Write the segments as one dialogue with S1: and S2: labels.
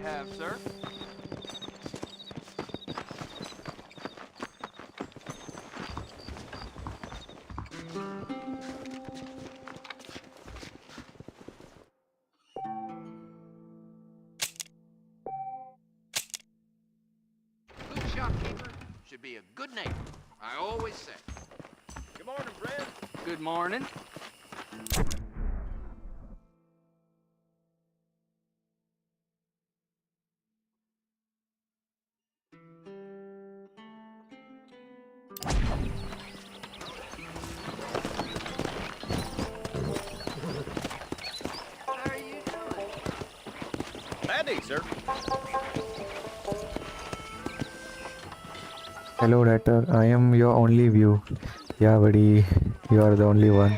S1: have, sir? Good shopkeeper should be a good neighbor. I always say.
S2: Good morning, Fred.
S1: Good morning. How are you doing?
S2: Howdy, sir.
S3: Hello, Ratter. I am your only view. Yeah, buddy. You are the only one.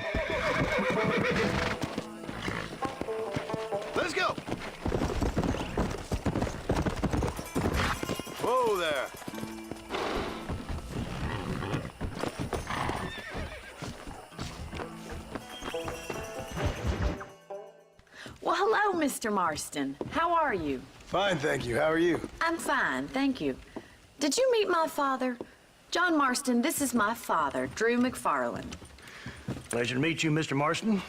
S2: Let's go. Whoa there.
S4: Well, hello, Mr. Marston. How are you?
S5: Fine, thank you. How are you?
S4: I'm fine, thank you. Did you meet my father? John Marston, this is my father, Drew McFarland.
S6: Pleasure to meet you, Mr. Marston.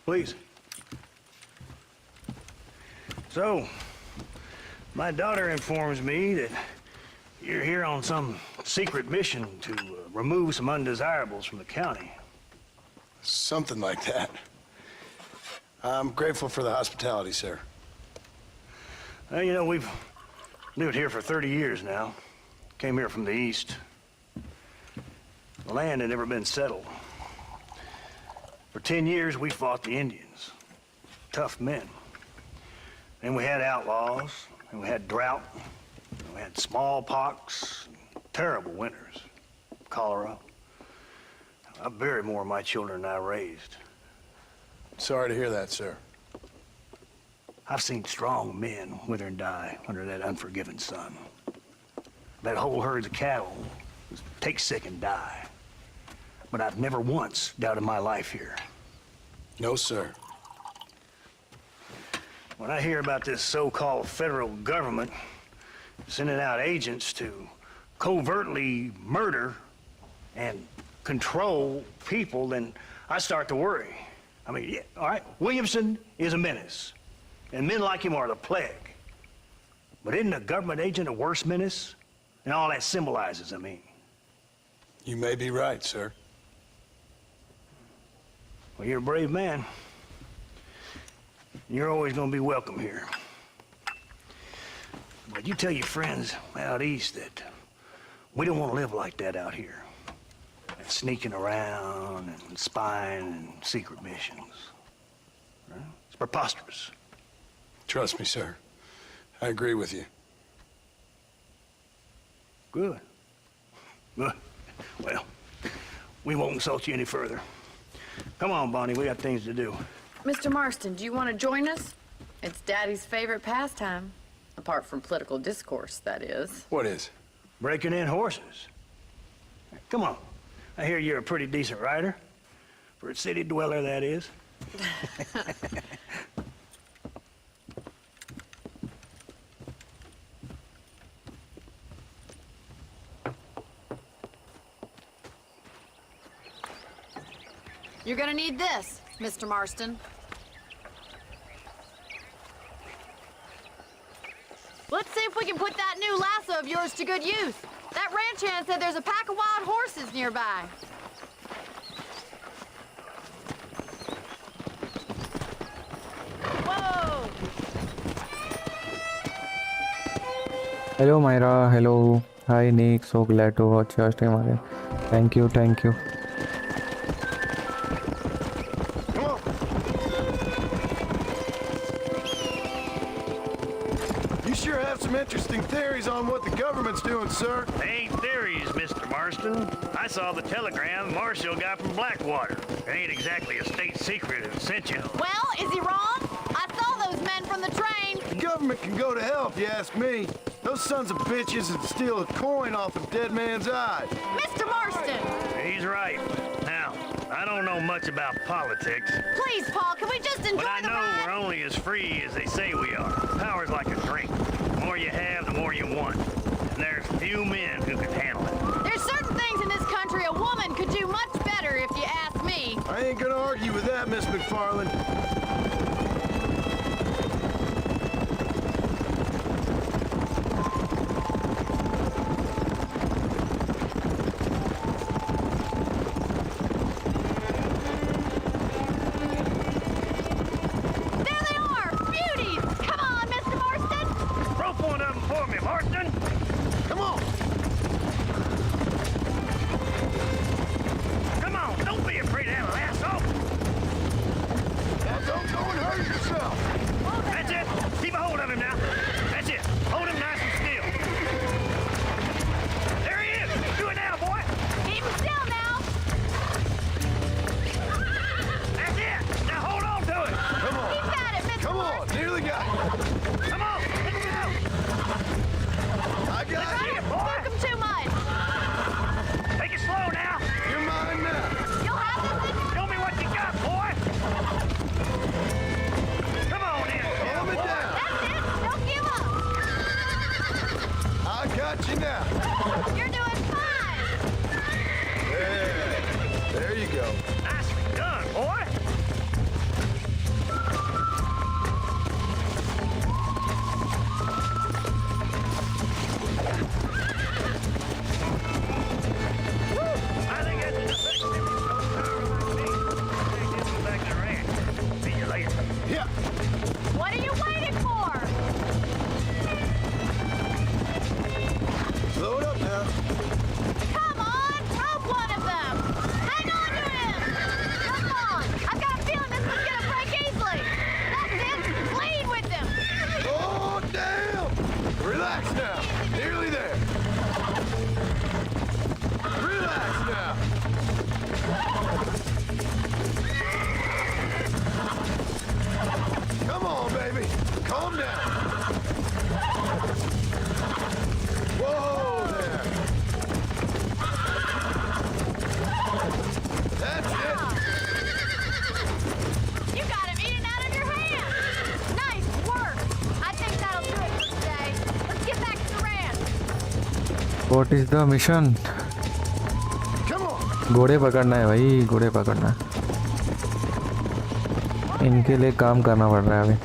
S6: Please. So, my daughter informs me that you're here on some secret mission to remove some undesirables from the county.
S5: Something like that. I'm grateful for the hospitality, sir.
S6: Well, you know, we've lived here for 30 years now. Came here from the east. The land had never been settled. For 10 years, we fought the Indians. Tough men. Then we had outlaws, and we had drought, and we had smallpox, and terrible winters, cholera. I buried more of my children than I raised.
S5: Sorry to hear that, sir.
S6: I've seen strong men wither and die under that unforgiving sun. That whole herds of cattle take sick and die. But I've never once doubted my life here.
S5: No, sir.
S6: When I hear about this so-called federal government sending out agents to covertly murder and control people, then I start to worry. I mean, yeah, all right, Williamson is a menace, and men like him are the plague. But isn't a government agent a worse menace? And all that symbolizes, I mean.
S5: You may be right, sir.
S6: Well, you're a brave man. You're always gonna be welcome here. But you tell your friends out east that we don't want to live like that out here. Sneaking around and spying and secret missions. Right? It's preposterous.
S5: Trust me, sir. I agree with you.
S6: Good. Good. Well, we won't insult you any further. Come on, Bonnie, we got things to do.
S4: Mr. Marston, do you want to join us? It's Daddy's favorite pastime. Apart from political discourse, that is.
S5: What is?
S6: Breaking in horses. Come on. I hear you're a pretty decent rider. For a city dweller, that is.
S4: You're gonna need this, Mr. Marston.
S7: Let's see if we can put that new lasso of yours to good use. That ranch hand said there's a pack of wild horses nearby. Whoa!
S3: Hello, Myra. Hello. Hi, Nick. So glad to watch your stream again. Thank you. Thank you.
S2: Come on. You sure have some interesting theories on what the government's doing, sir.
S6: They ain't theories, Mr. Marston. I saw the telegram Marshall got from Blackwater. It ain't exactly a state secret who sent you.
S7: Well, is he wrong? I saw those men from the train.
S2: The government can go to hell if you ask me. Those sons of bitches would steal a coin off a dead man's eye.
S7: Mr. Marston!
S6: He's right. Now, I don't know much about politics,
S7: Please, Paul, can we just enjoy
S6: but I
S7: the
S6: know
S7: ride?
S6: we're only as free as they say we are. Power's like a drink.
S2: that, Miss McFarland.
S7: There they are! Beauties! Come on, Mr. Marston!
S6: Rope one of them for me, Marston.
S2: Come on.
S6: Come on, don't be afraid to have a lasso.
S2: Now don't go and hurt yourself.
S6: That's it. Keep a hold of him now. That's it. Hold him nice and still. There he is. Do it now, boy.
S7: Keep him still now!
S6: That's it. Now hold on to it.
S2: Come on.
S7: Keep at it, Mr.
S2: Come on.
S7: Marston!
S2: Nearly got it.
S6: Come on. Let's go.
S2: I got
S6: Right
S2: you.
S6: here, boy.
S7: Spook him too much!
S6: Take it slow now.
S2: You're mine now.
S7: You'll have this in...
S6: Show me what you got, boy. Come on in.
S2: Calm it down.
S7: That's it! Don't give up!
S2: I got you now.
S7: You're doing fine!
S2: There you go.
S6: Nicely done, boy. I think that's enough activity for a power like me. Take this one back to the ranch. See you later.
S2: Yeah.
S7: What are you waiting for?
S2: Slow it up now.
S7: Come on! Rope one of them! Hang on to him! Come on! I've got a feeling this one's gonna break easily! That's it! Lead with him!
S2: Oh, damn. Relax now. Nearly there. Relax now. Come on, baby. Calm down. Whoa there. That's it.
S7: You got him eating out of your hand! Nice work! I think that'll do it for today. Let's get back to the ranch.
S3: What is the mission?
S2: Come on.
S3: घोड़े पकड़ना है भाई, घोड़े पकड़ना है। इनके लिए काम करना पड़ रहा है अभी।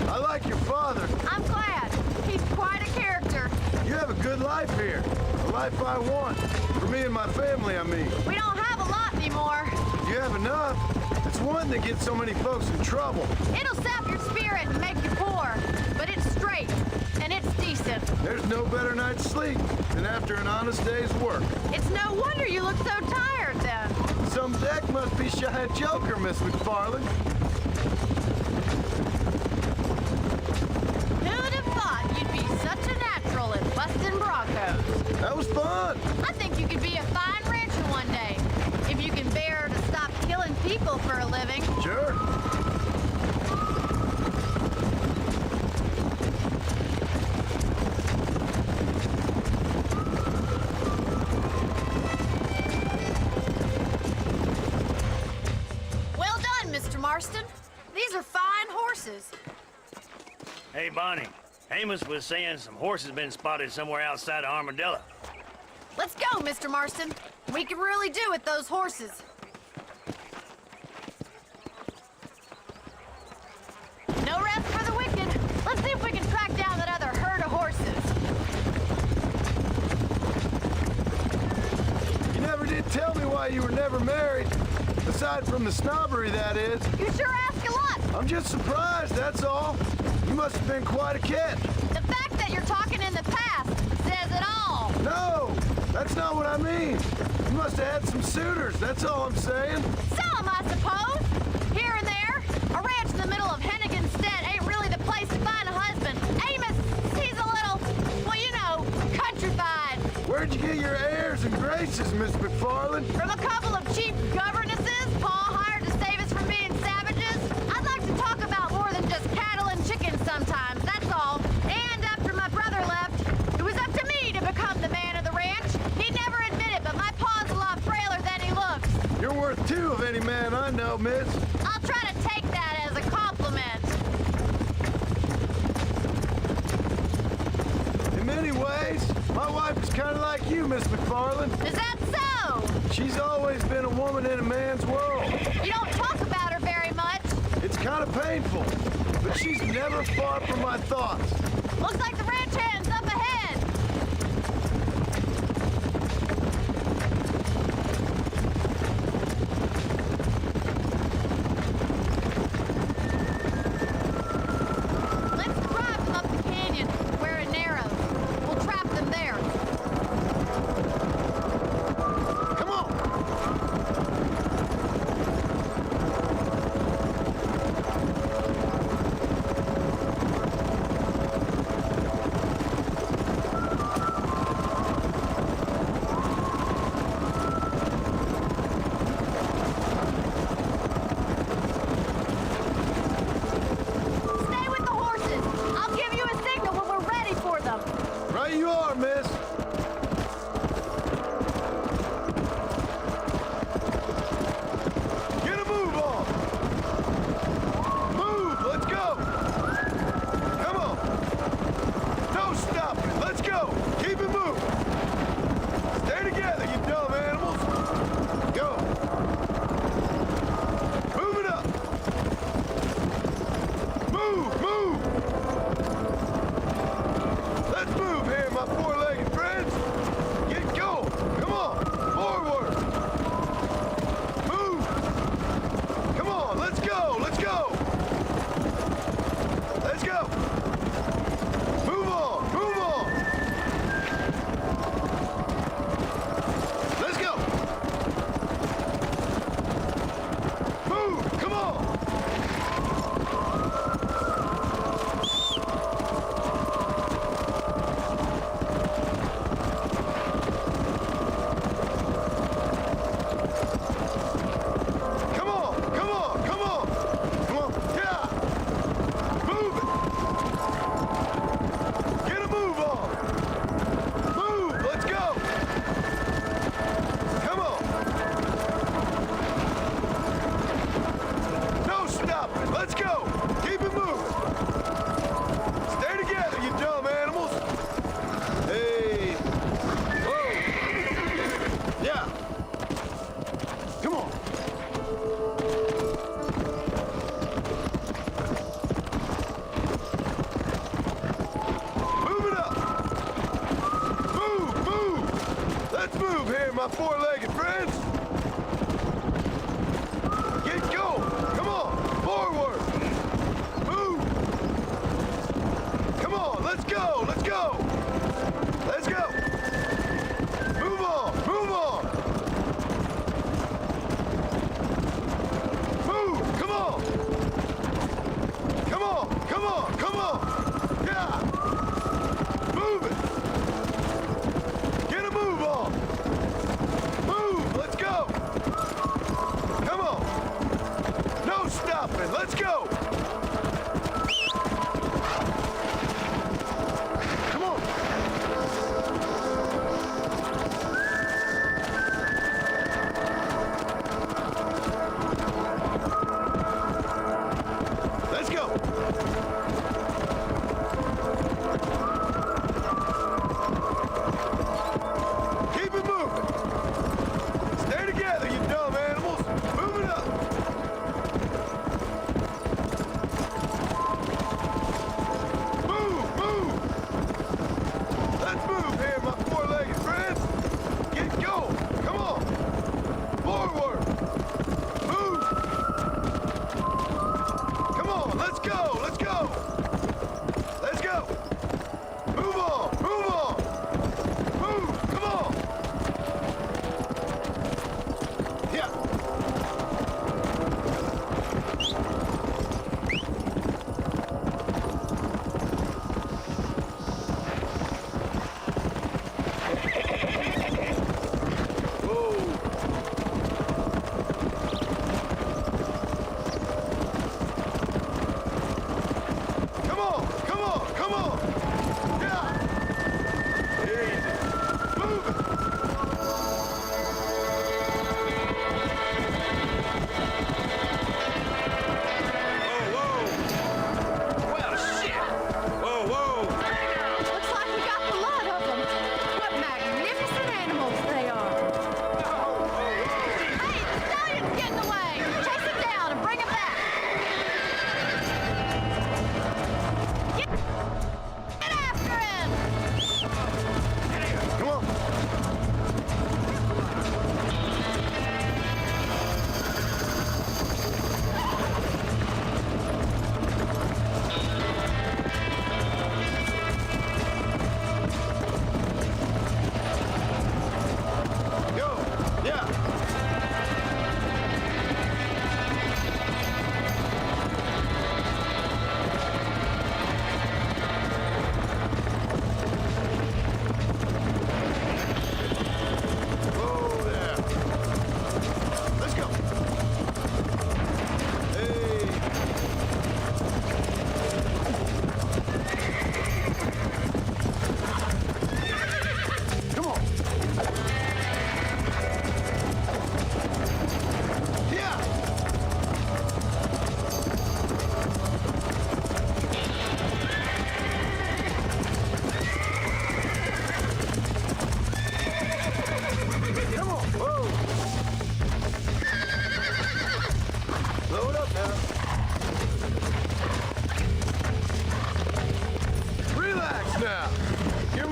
S2: I like your father.
S7: I'm glad. He's quite a character.
S2: You have a good life here. A life I want. For me and my family, I mean.
S7: We don't have a lot anymore.
S2: You have enough. It's one that gets so many folks in trouble.
S7: It'll sap your spirit and make you poor. But it's straight. And it's decent.
S2: There's no better night's sleep than after an honest day's work.
S7: It's no wonder you look so tired then.
S2: Some deck must be shy of Joker, Miss McFarland.
S7: Who'd have thought you'd be such a natural at busting Broncos?
S2: That was fun.
S7: I think you could be a fine rancher one day. If you can bear to stop killing people for a living.
S2: Sure.
S7: Well done, Mr. Marston. These are fine horses.
S6: Hey, Bonnie. Amos was saying some horses been spotted somewhere outside of Armadillo.
S7: Let's go, Mr. Marston. We can really do with those horses. No rest for the wicked. Let's see if we can track down that other herd of horses.
S2: You never did tell me why you were never married. Aside from the snobbery, that is.
S7: You sure ask a lot.
S2: I'm just surprised, that's all. You must have been quite a catch.
S7: The fact that you're talking in the past says it all.
S2: No, that's not what I mean. You must have had some suitors, that's all I'm saying.
S7: Some, I suppose. Here and there. A ranch in the middle of Hennigan's Stead ain't really the place to find a husband. Amos, he's a little, well, you know, countrified.
S2: Where'd you get your airs and graces, Miss McFarland?
S7: From a couple of cheap governesses Pa hired to save us from being savages. I'd like to talk about more than just cattle and chickens sometimes, that's all. And after my brother left, it was up to me to become the man of the ranch. He'd never admit it, but my pa's a lot frailer than he looks.
S2: You're worth two of any man I know, miss.
S7: I'll try to take that as a compliment.
S2: In many ways, my wife is kind of like you, Miss McFarland.
S7: Is that so?
S2: She's always been a woman in a man's world.
S7: You don't talk about her very
S2: kind of painful, but she's never far from my thoughts.
S7: Looks like the ranch hand's up ahead. Let's drive them up the canyon where it narrows. We'll trap them there.
S2: Come on!
S7: Stay with the horses. I'll give you a signal when we're ready for them.
S2: Right you are, miss. Get a move on. Move, let's go. Come on. No stopping, let's go. Keep it moving. Stay together, you dumb animals. Go. Move it up. Move, move. Let's move here, my four-legged friends. Get going. Come on. Forward. Move. Come on. Let's go. Let's go. Let's go. Move on. Move on. Let's go. Move. Come on. Come on, come on, come on, come on, yeah, move it, get a move on, move, let's go, come on, no stopping, let's go, keep it moving, stay together, you dumb animals, hey, whoa, yeah, come on. Move it up! Move, move! Let's move here, my four-legged friends! Get going! Come on! Forward! Move! Come on, let's go! Let's go! Let's go! Move on! Move on! Move! Come on! Come on! Come on! Come on! Yeah! Move it! Get a move on! Move! Let's go!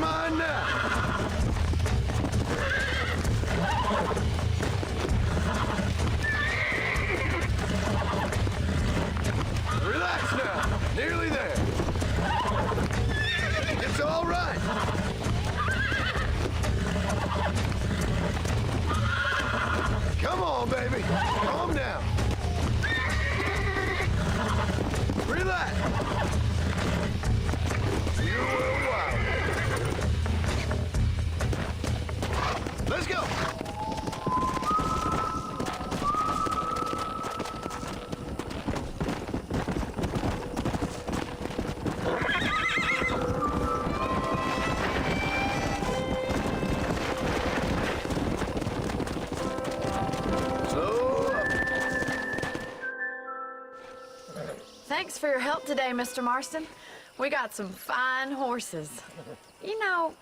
S2: mine now. Relax now. Nearly there. It's all right. Come on, baby. Calm down. Relax. You're a little wild. Let's go.
S4: Thanks for your help today, Mr. Marston. We got some fine horses. You know,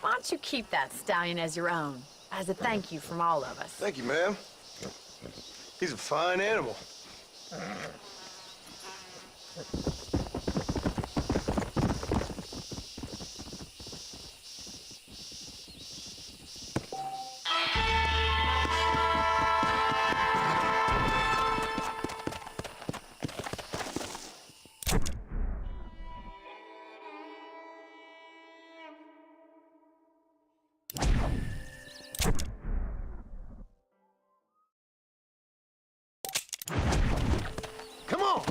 S4: why don't you keep that stallion as your own, as a thank you from all of us?
S2: Thank you, ma'am. He's a fine animal. Come on!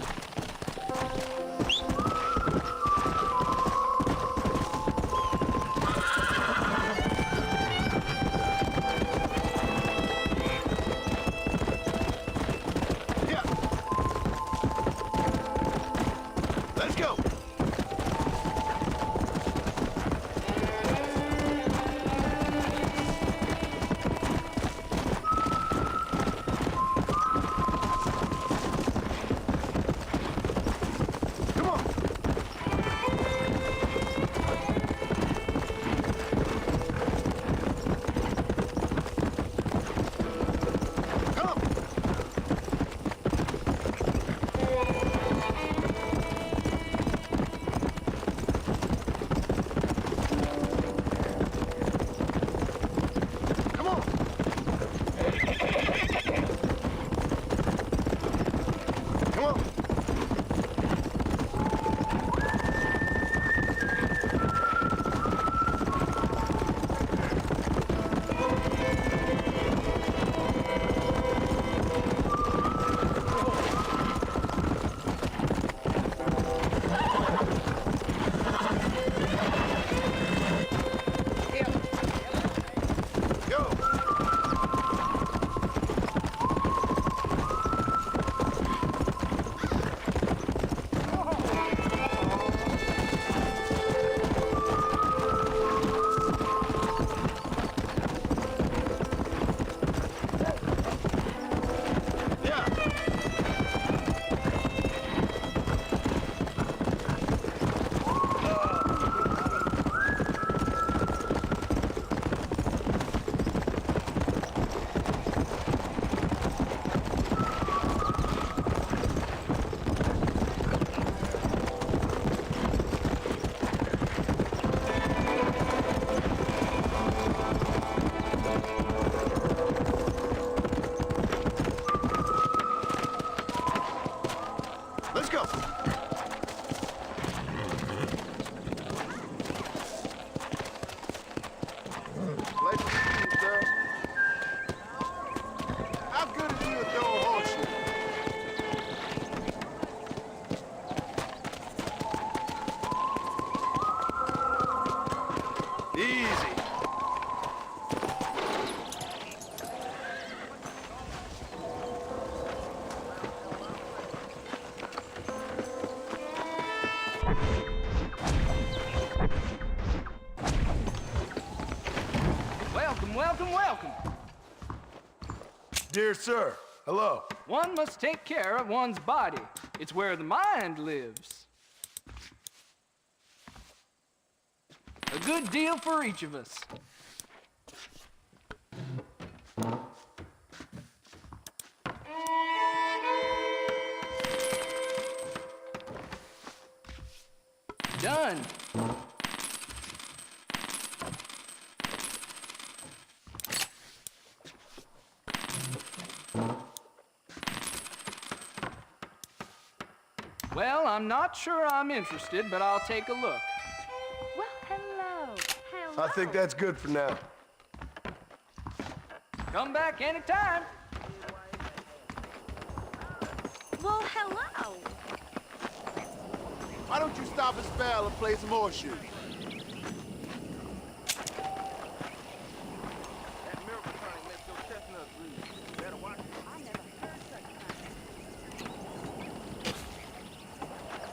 S2: Yeah. Let's go! Come on! Come! Come on! Come on! Go! Yeah! Let's go! Glad to see you, sir. How good are you at throwing horseshoes? Easy.
S8: Welcome, welcome, welcome.
S2: Dear sir, hello.
S8: One must take care of one's body. It's where the mind lives. A good deal for each of us. Done. I'm not sure I'm interested, but I'll take a look.
S7: Well, hello.
S2: I think that's good for now.
S8: Come back anytime.
S7: Well, hello.
S2: Why don't you stop a spell and play some horseshoes?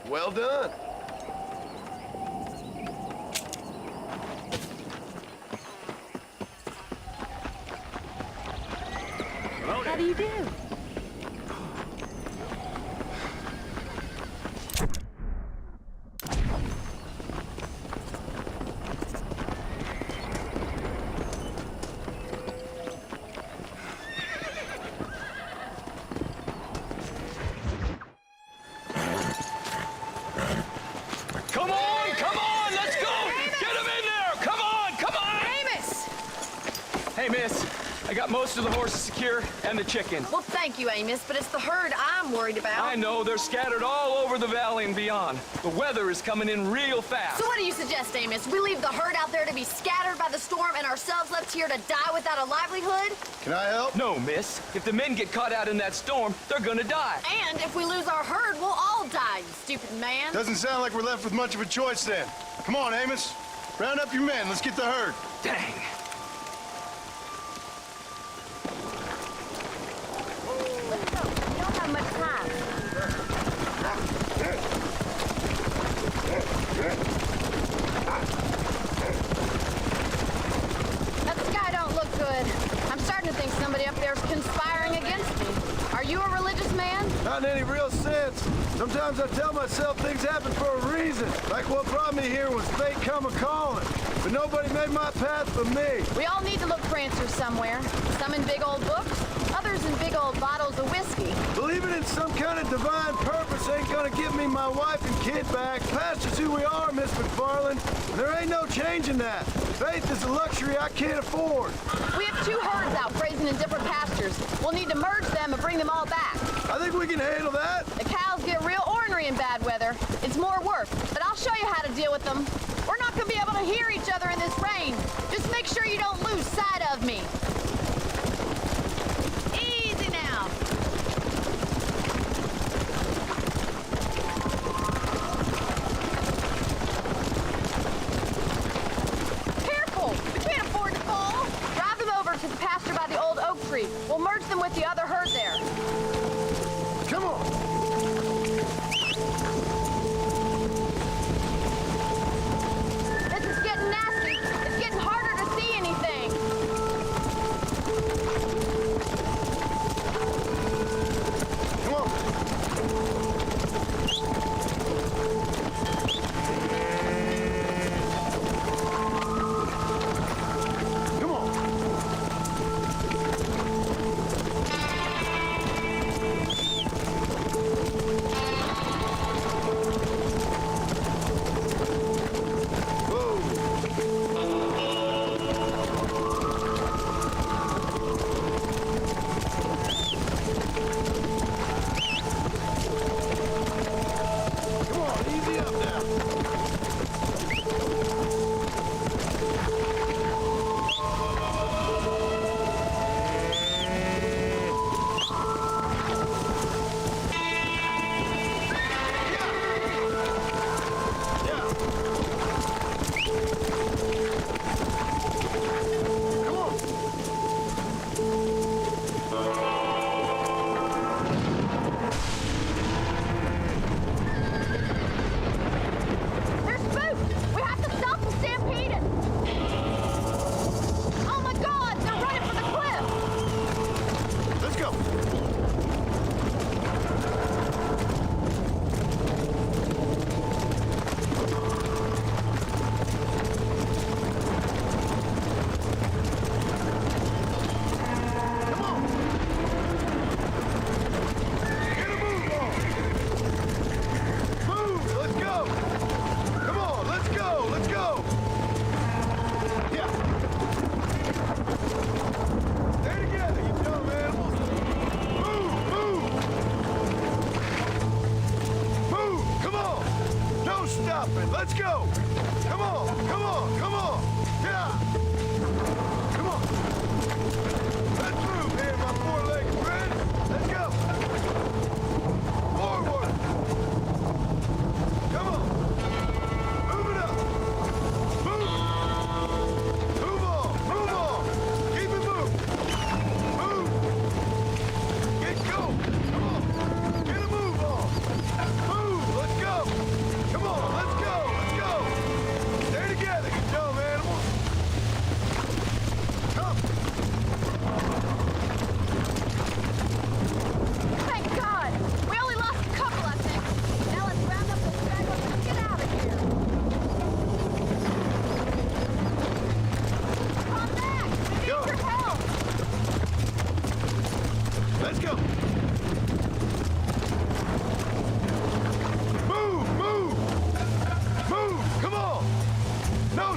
S2: Well done.
S7: How do you do?
S9: Come on, let's go! Get him in there! Come on!
S4: Amos!
S9: Hey, miss, I got most of the horses secure and the chicken.
S4: Well, thank you, Amos, but it's the herd I'm worried about.
S9: I know, they're scattered all over the valley and beyond. The weather is coming in real fast.
S4: So what do you suggest, Amos? We leave the herd out there to be scattered by the storm and ourselves left here to die without a livelihood?
S2: Can I help?
S9: No, miss. If the men get caught out in that storm, they're gonna die.
S4: And if we lose our herd, we'll all die, you stupid man.
S5: Doesn't sound like we're left with much of a choice then. Come on, Amos. Round up your men. Let's get the herd.
S9: Dang.
S7: Let's go. We don't have much time.
S4: That sky don't look good. I'm starting to think somebody up there's conspiring against me. Are you a religious man?
S2: Not in any real sense. Sometimes I tell myself things happen for a reason. Like what brought me here was fate come a-calling. But nobody made my path but me.
S4: We all need to look for answers somewhere. Some in big old books, others in big old bottles of whiskey.
S2: Believing in some kind of divine purpose ain't gonna give me my wife and kid back. Past is who we are, Miss McFarland. And there ain't no changing that. Faith is a luxury I can't afford.
S4: We have 2 herds out grazing in different pastures. We'll need to merge them and bring them all back.
S2: I think we can handle that.
S4: The cows get real ornery in bad weather. It's more work, but I'll show you how to deal with them. We're not gonna be able to hear each other in this rain. Just make sure you don't lose sight of me. Easy now. Careful! We can't afford to fall. Drive them over to the pasture by the old oak tree. We'll merge them with the other herd there.
S2: Come on.
S4: This is getting nasty. It's getting harder to see anything.
S2: Come on. Come on.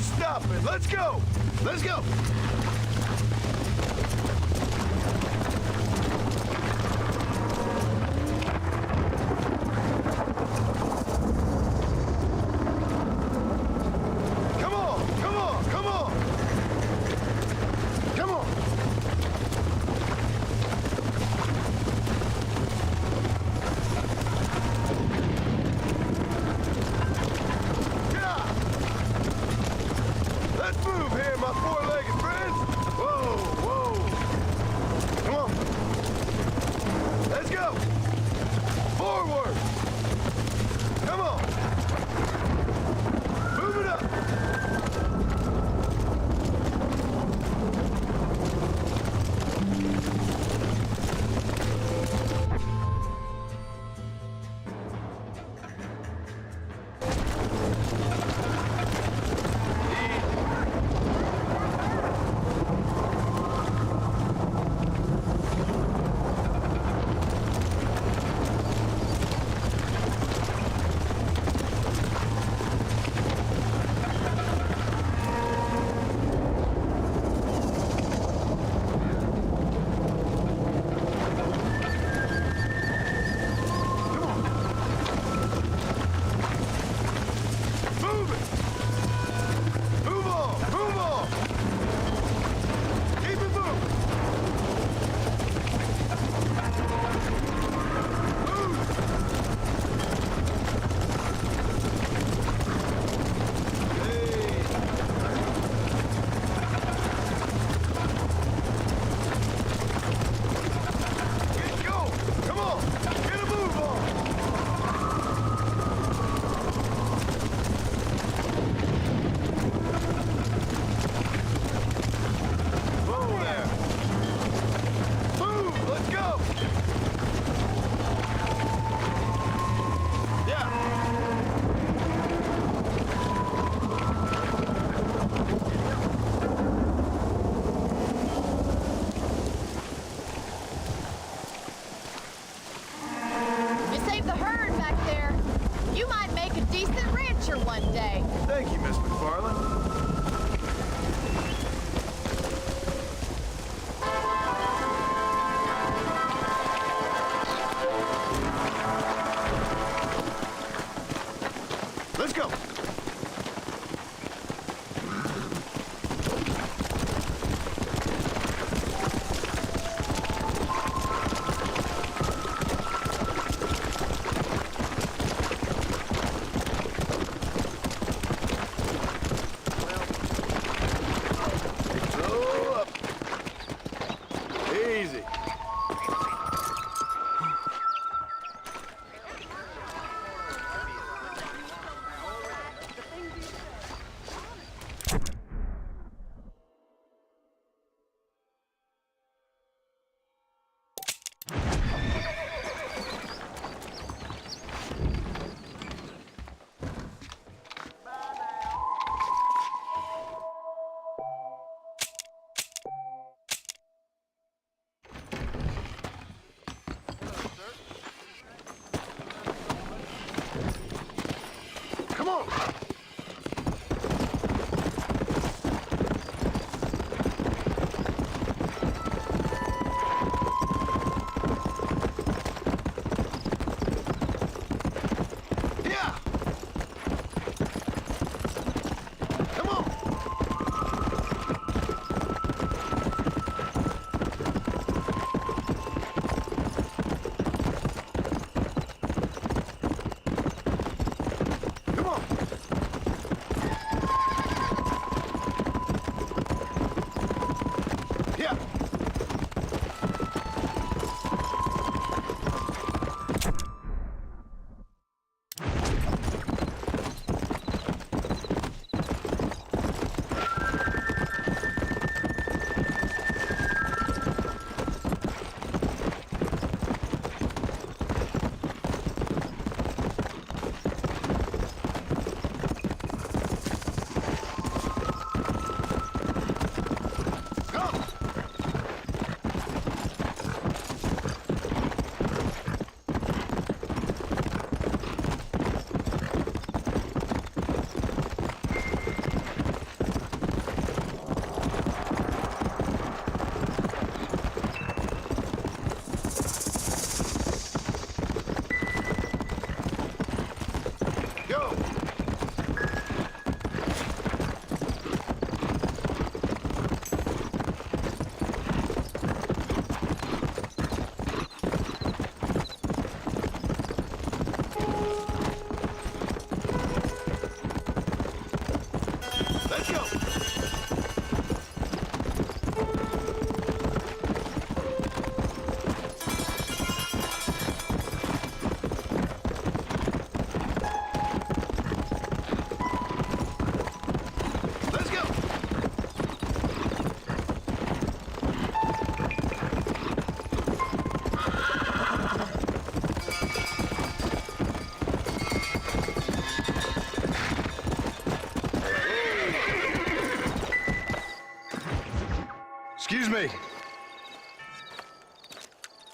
S2: stopping. Let's go. Let's go. Come on, come on, come on. Come on. Yeah. Let's move here, my four-legged friends. Whoa, whoa. Come on. Let's go. Forward. Come on. Move it up. Move it! Move on! Move on! Keep it moving! Move! Hey! Get going! Come on! Get a move on! Whoa there! Move! Let's go! Yeah!
S7: You saved the herd back there. You might make a decent rancher one day.
S2: Thank you, Miss McFarland. Let's go. Slow up. Easy. Come on. Yeah. Come on. Come on. Let's go. Let's go. Excuse me.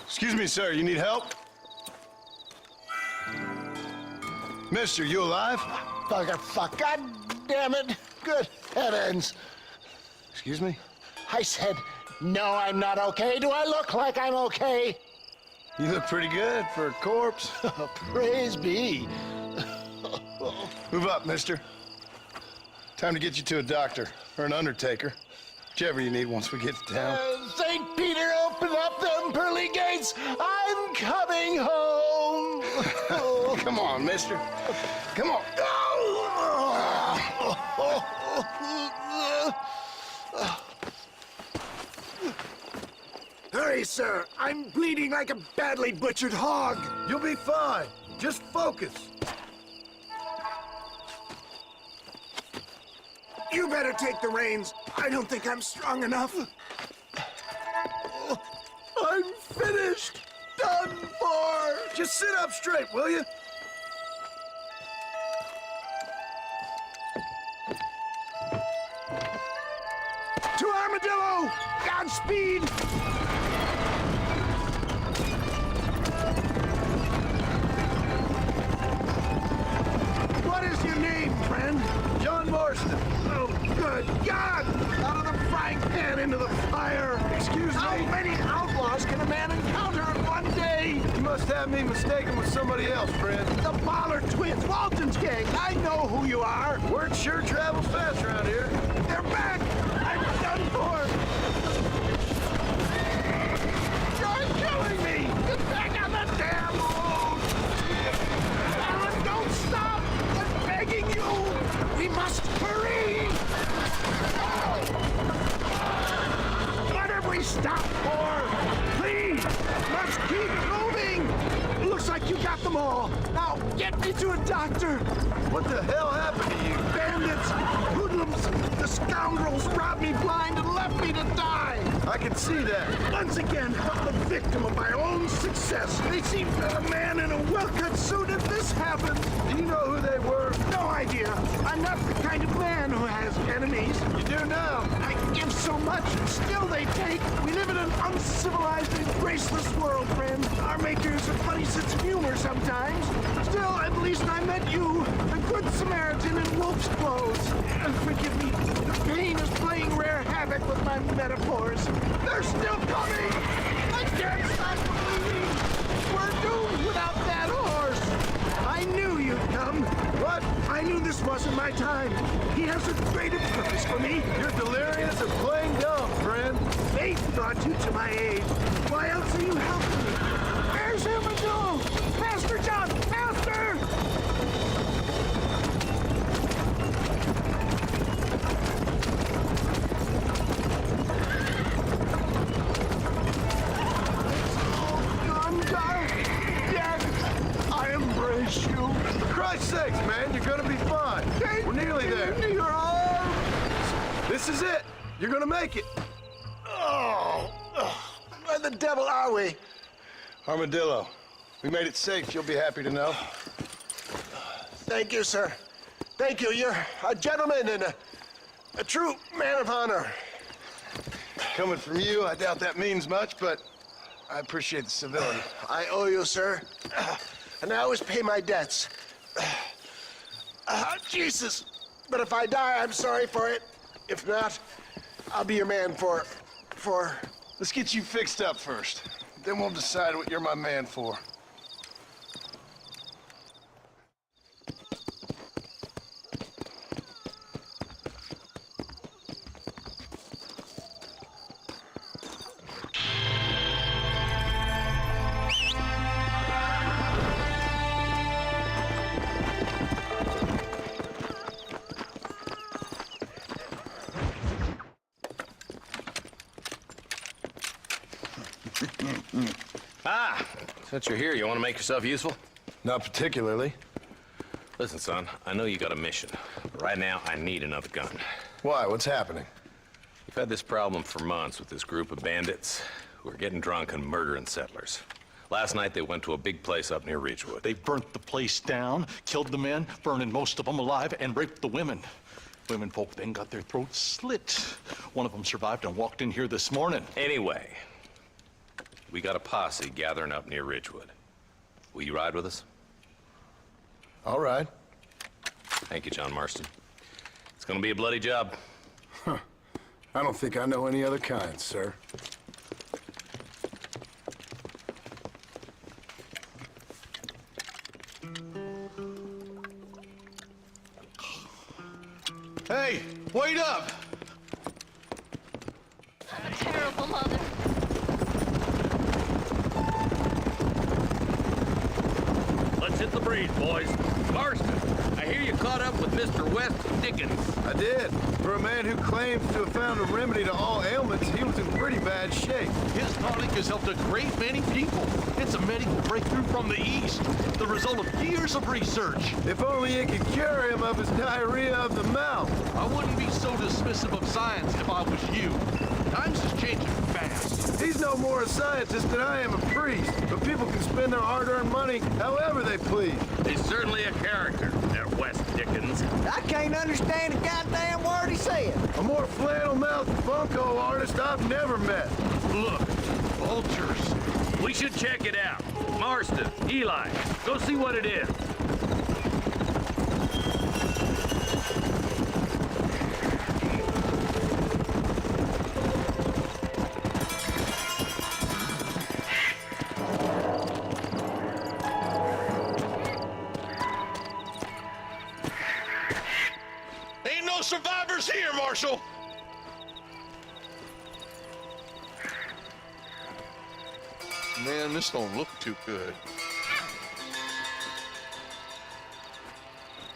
S2: Excuse me, sir. You need help? Mister, you alive?
S5: Fuck. God damn it. Good heavens.
S2: Excuse me?
S5: I said, no, I'm not okay. Do I look like I'm okay?
S2: You look pretty good for a corpse.
S5: Praise be.
S2: Move up, mister. Time to get you to a doctor or an undertaker. Whichever you need once we get to town.
S5: St. Peter, open up them pearly gates. I'm coming home.
S2: Come on, mister. Come on.
S5: Hurry, sir. I'm bleeding like a badly butchered hog.
S2: You'll be fine. Just focus.
S5: You better take the reins. I don't think I'm strong enough. I'm finished. Done for.
S2: Just sit up straight, will you?
S5: To Armadillo! Godspeed! What is your name, friend?
S2: John Marston.
S5: Oh, good God! Out of the frying pan into the fire!
S2: Excuse
S5: How
S2: me?
S5: many outlaws can a man encounter in one day?
S2: You must have me mistaken with somebody else, friend.
S5: The Bollard twins, Walton's gang. I know who you are.
S2: Word sure travels fast around here.
S5: They're back! I'm done for! You're killing me! Get back on the damn road! Alan, don't stop! I'm begging you! We must hurry! What have we stopped for? Please! Let's keep moving! Looks like you got them all. Now, get me to a doctor!
S2: What the hell happened to you?
S5: Bandits! Hoodlums! The scoundrels robbed me blind and left me to die!
S2: I can see that.
S5: Once again, I'm the victim of my own success. They seem a man in a well-cut suit if this happens.
S2: Do you know who they were?
S5: No idea. I'm not the kind of man who has enemies.
S2: You do now.
S5: I give so much, and still they take. We live in an uncivilized and graceless world, friend. Our makers a funny sense of humor sometimes. Still, at least I met you, the good Samaritan in wolf's clothes. Forgive me, the pain is playing rare havoc with my metaphors. They're still coming! I can't stop believing! We're doomed without that horse! I knew you'd come. What? I knew this wasn't my time. He has a greater purpose for me.
S2: You're delirious and playing dumb, friend.
S5: Fate brought you to my aid. Why else are you helping me? Where's Armadillo? Master John! Master! I embrace you.
S2: For Christ's sakes, man, you're gonna be fine. We're nearly there.
S5: Into your arms.
S2: This is it. You're gonna make it.
S5: Where the devil are we?
S2: Armadillo, we made it safe. You'll be happy to know.
S5: Thank you, sir. Thank you. You're a gentleman and a true man of honor.
S2: Coming from you, I doubt that means much, but I appreciate the civility.
S5: I owe you, sir. And I always pay my debts. Jesus. But if I die, I'm sorry for it. If not, I'll be your man for...
S2: Let's get you fixed up first. Then we'll decide what you're my man for.
S10: Since you're here, you want to make yourself useful?
S2: Not particularly.
S10: Listen, son, I know you got a mission. But right now, I need another gun.
S2: Why? What's happening?
S10: We've had this problem for months with this group of bandits who are getting drunk and murdering settlers. Last night, they went to a big place up near Ridgewood.
S11: They burnt the place down, killed the men, burning most of them alive, and raped the women. Women folk then got their throats slit. One of them survived and walked in here this morning.
S10: Anyway, we got a posse gathering up near Ridgewood. Will you ride with us?
S2: All right.
S10: Thank you, John Marston. It's gonna be a bloody job.
S2: Huh. I don't think I know any other kind, sir.
S11: Hey, wait up!
S7: I'm a terrible mother.
S9: Let's hit the breeze, boys. Marston, I hear you caught up with Mr. West Dickens.
S2: I did. For a man who claims to have found a remedy to all ailments, he was in pretty bad shape.
S11: His tonic has helped a great many people. It's a medical breakthrough from the East, the result of years of research.
S2: If only it could cure him of his diarrhea of the mouth.
S11: I wouldn't be so dismissive of science if I was you. Times is changing fast.
S2: He's no more a scientist than I am a priest, but people can spend their hard-earned money however they please.
S9: He's certainly a character, that West Dickens.
S5: I can't understand a goddamn word he said.
S2: A more flannel-mouthed bunko artist I've never met.
S11: Look, vultures.
S9: We should check it out. Marston, Eli, go see what it is.
S11: Ain't no survivors here, Marshal! Man, this don't look too good.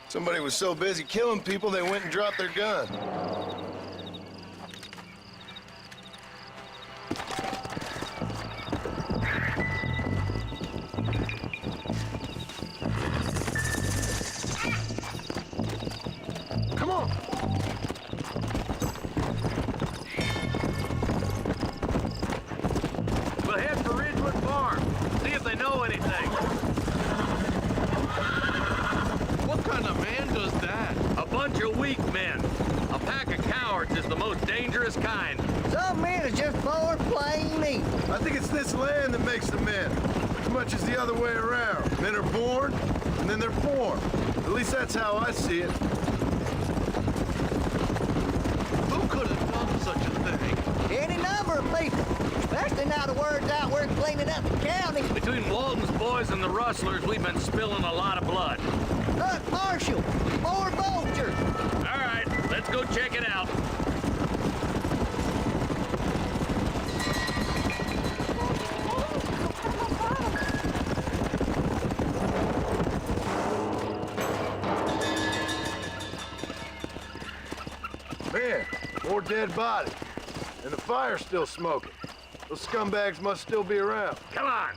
S2: Somebody was so busy killing people, they went and dropped their gun.
S5: Come on.
S9: We'll head for Ridgewood Farm. See if they know anything.
S11: What kind of man does that?
S9: A bunch of weak men. A pack of cowards is the most dangerous kind.
S5: Some men are just born plain meat.
S2: I think it's this land that makes the men, as much as the other way around. Men are born, and then they're formed. At least that's how I see it.
S11: Who could have done such a thing?
S5: Any number of people. Especially now the word's out we're cleaning up the county.
S9: Between Walton's boys and the rustlers, we've been spilling a lot of blood.
S5: Look, Marshal, more vultures.
S9: All right, let's go check it out.
S2: Man, more dead bodies. And the fire's still smoking. Those scumbags must still be around.
S9: Come on.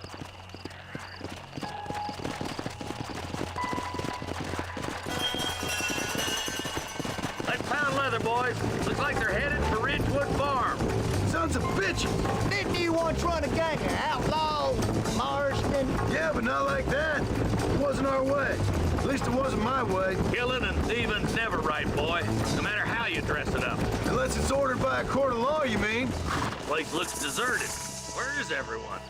S9: Let's pound leather, boys. Looks like they're headed for Ridgewood Farm.
S2: Sons of bitches!
S5: Didn't you once run a gang of outlaws, Marston?
S2: Yeah, but not like that. It wasn't our way. At least it wasn't my way.
S9: Killing and thieving's never right, boy. No matter how you dress it up.
S2: Unless it's ordered by a court of law, you mean?
S9: Place looks deserted. Where is everyone?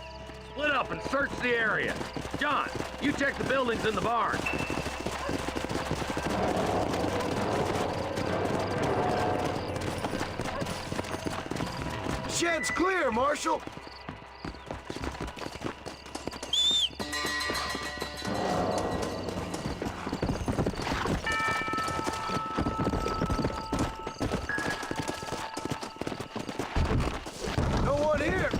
S9: Split up and search the area. John, you check the buildings in the barn.
S2: Shed's clear, Marshal. No one here.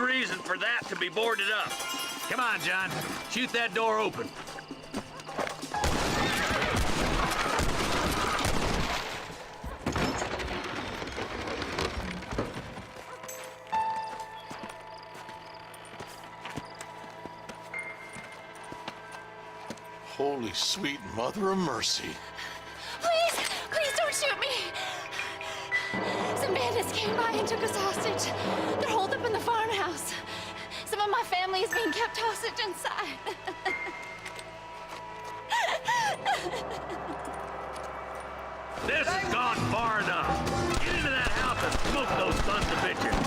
S9: reason for that to be boarded up. Come on, John. Shoot that door open.
S11: Holy sweet mother of mercy.
S7: Please, please don't shoot me. Some bandits came by and took us hostage. They're holed up in the farmhouse. Some of my family is being kept hostage inside.
S9: This has gone far enough. Get into that house and smoke those sons of bitches.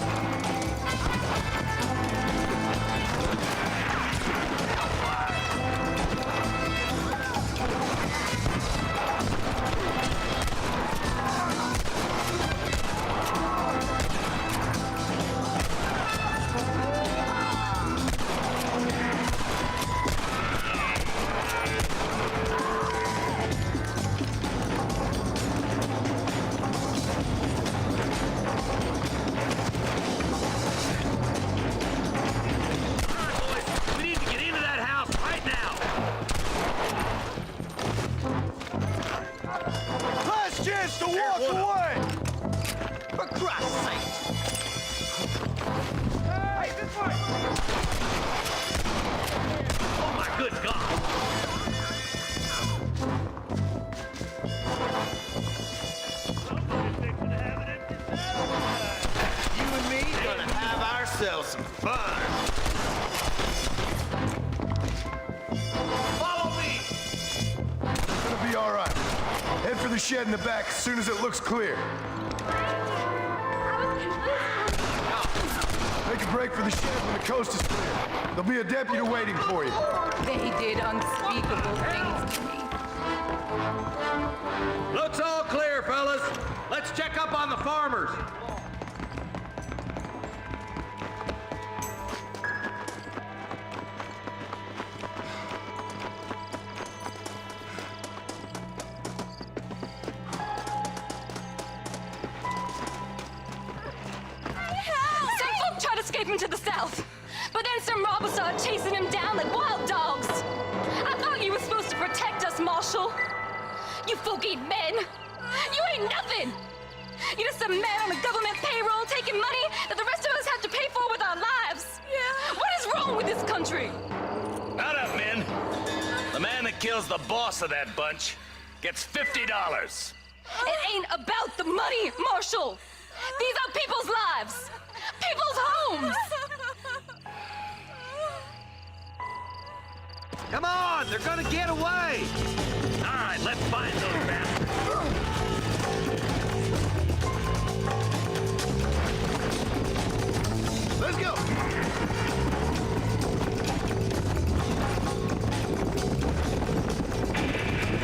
S2: Some fun. Follow me. It's gonna be all right. Head for the shed in the back as soon as it looks clear. Make a break for the shed when the coast is clear. There'll be a deputy waiting for you.
S12: They did unspeakable things to me.
S9: Looks all clear, fellas. Let's check up on the farmers.
S12: To the south, but then some robbers started chasing him down like wild dogs. I thought you were supposed to protect us, Marshal. You folk-eat men. You ain't nothing. You're just a man on a government payroll taking money that the rest of us have to pay for with our lives. Yeah. What is wrong with this country?
S10: Not up, men. The man that kills the boss of that bunch gets $50.
S12: It ain't about the money, Marshal. These are people's lives. People's homes!
S9: Come on, they're gonna get away! All right, let's find those bastards.
S2: Let's go!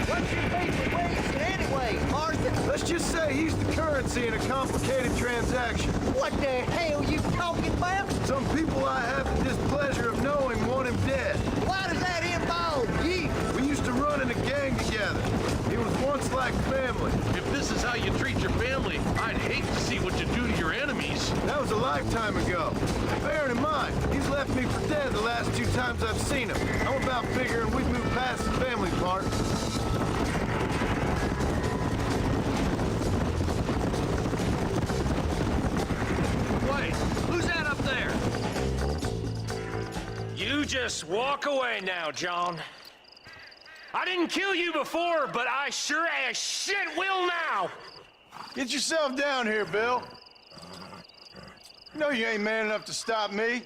S5: What's your favorite ways anyway, Marston?
S2: Let's just say he's the currency in a complicated transaction.
S5: What the hell you talking about?
S2: Some people I have the displeasure of knowing want him dead.
S5: Why does that involve you?
S2: We used to run in a gang together. He was once like family.
S13: If this is how you treat your family, I'd hate to see what you do to your enemies.
S2: That was a lifetime ago. Bearing in mind, he's left me for dead the last 2 times I've seen him. I'm about figuring we've moved past the family part.
S9: Wait, who's that up there?
S14: You just walk away now, John. I didn't kill you before, but I sure as shit will now.
S2: Get yourself down here, Bill. You know you ain't man enough to stop me.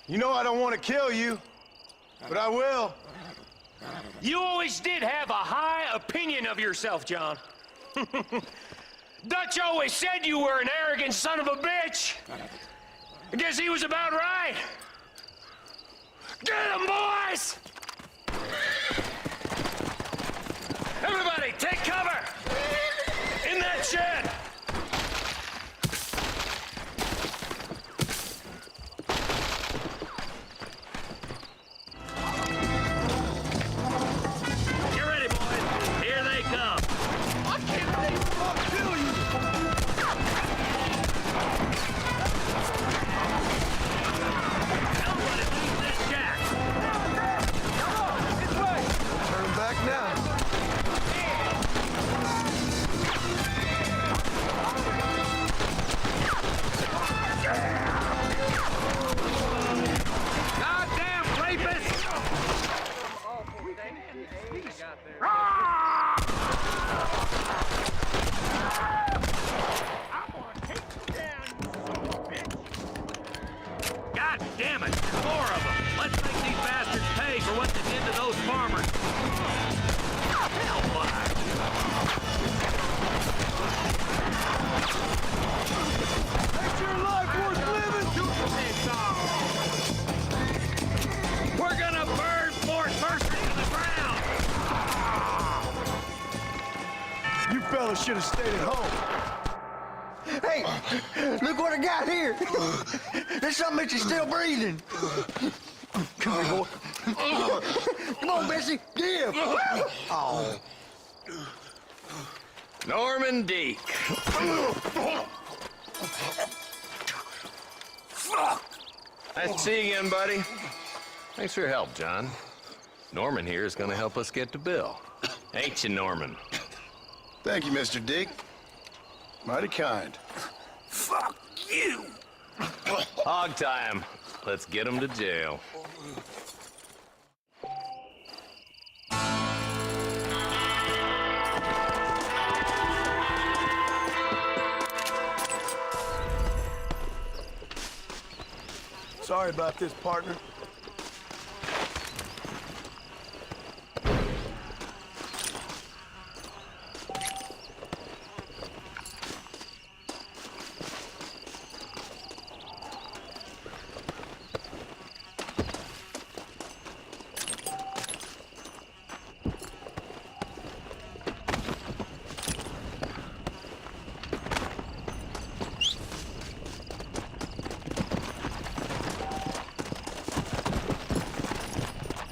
S2: You know I don't want to kill you, but I will.
S14: You always did have a high opinion of yourself, John. Dutch always said you were an arrogant son of a bitch. I guess he was about right. Get him, boys! Everybody, take cover! In that shed!
S9: Get ready, boys. Here they come.
S2: I can't believe I'll kill you!
S9: God damn it! 4 of them! Let's make these bastards pay for what they did to those farmers! Hellfire!
S2: Makes your life worth living!
S9: We're gonna burn Fort Mercer to the ground!
S2: You fellas should have stayed at home.
S5: Hey, look what I got here. There's something that you're still breathing. Come here, boy. Come on, Bessie, give. Oh.
S10: Norman Deek. Nice to see you again, buddy. Thanks for your help, John. Norman here is gonna help us get to Bill. Ain't you, Norman?
S2: Thank you, Mr. Dick. Mighty kind.
S5: Fuck you.
S10: Hog time. Let's get him to jail.
S2: Sorry about this, partner.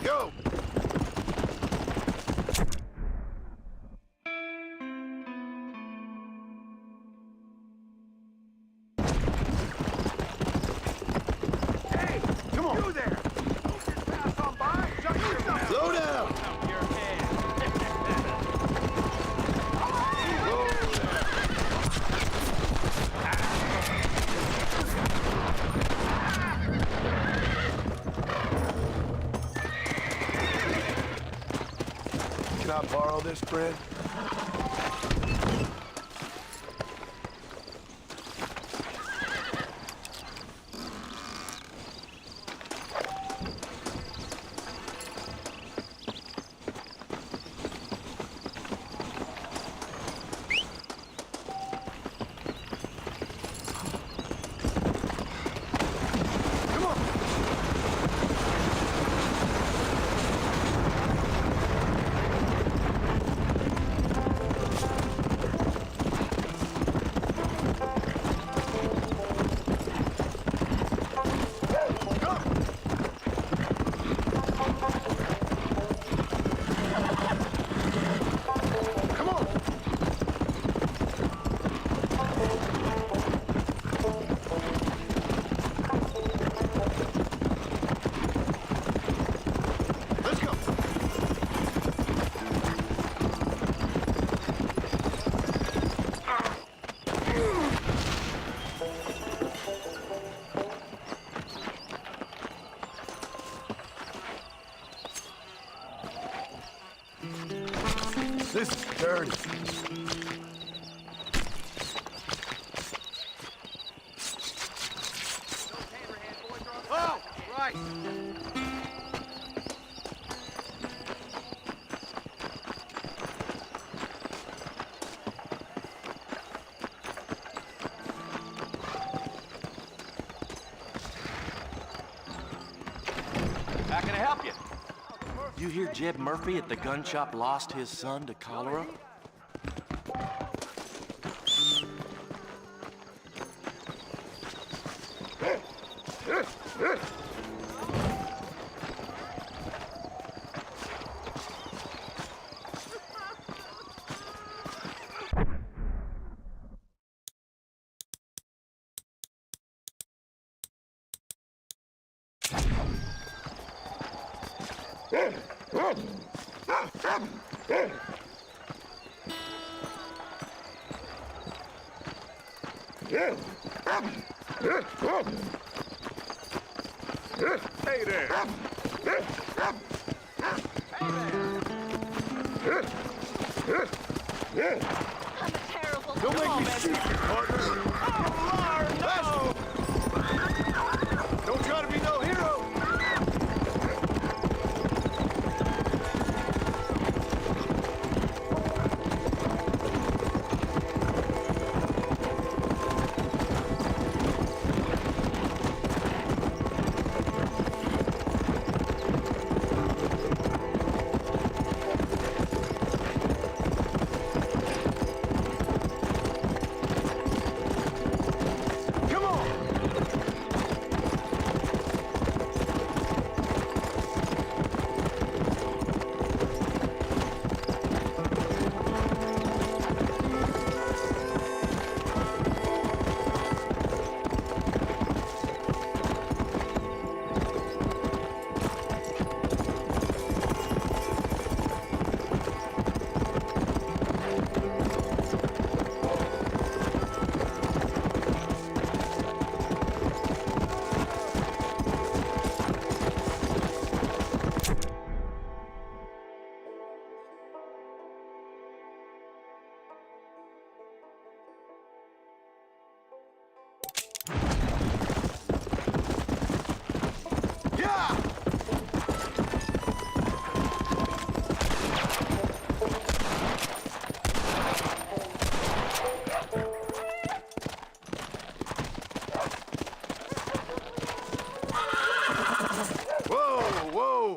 S2: Go! Hey, come on! You there! Don't just pass on by! Shut your mouth! Slow down! Can I borrow this, friend? This is dirty.
S1: Oh, right.
S14: How can I help you? You hear Jeb Murphy at the gun shop lost his son to cholera?
S2: Hey there!
S12: I'm a terrible
S2: Don't make me shoot you, partner.
S5: Oh, Lord, no!
S2: Don't try to be no hero. Come on. Yeah! Whoa, whoa!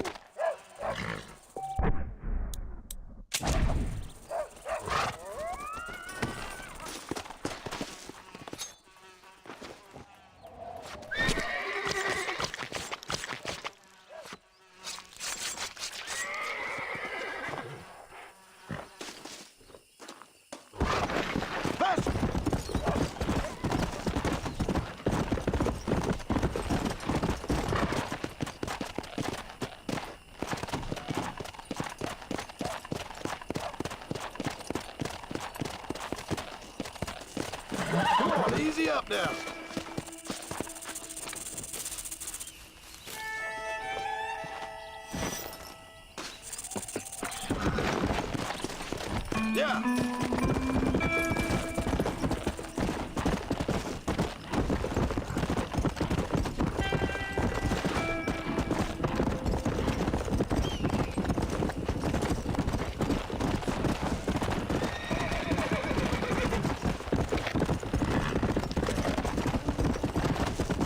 S2: Faster! Come on, easy up now. Yeah.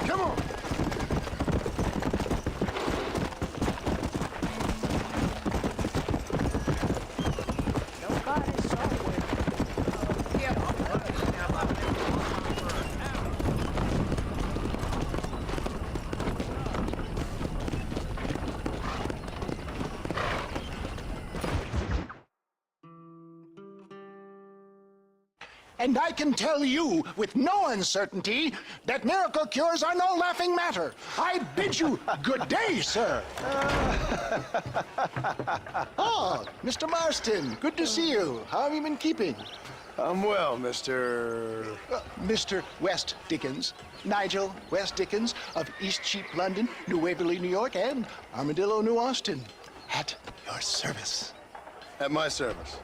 S2: Come on.
S5: And I can tell you with no uncertainty that miracle cures are no laughing matter. I bid you good day, sir. Oh, Mr. Marston, good to see you. How have you been keeping?
S2: I'm well, Mr.
S5: Mr. West Dickens. Nigel West Dickens of East Cheap, London, New Waverly, New York, and Armadillo, New Austin. At your service.
S2: At my service.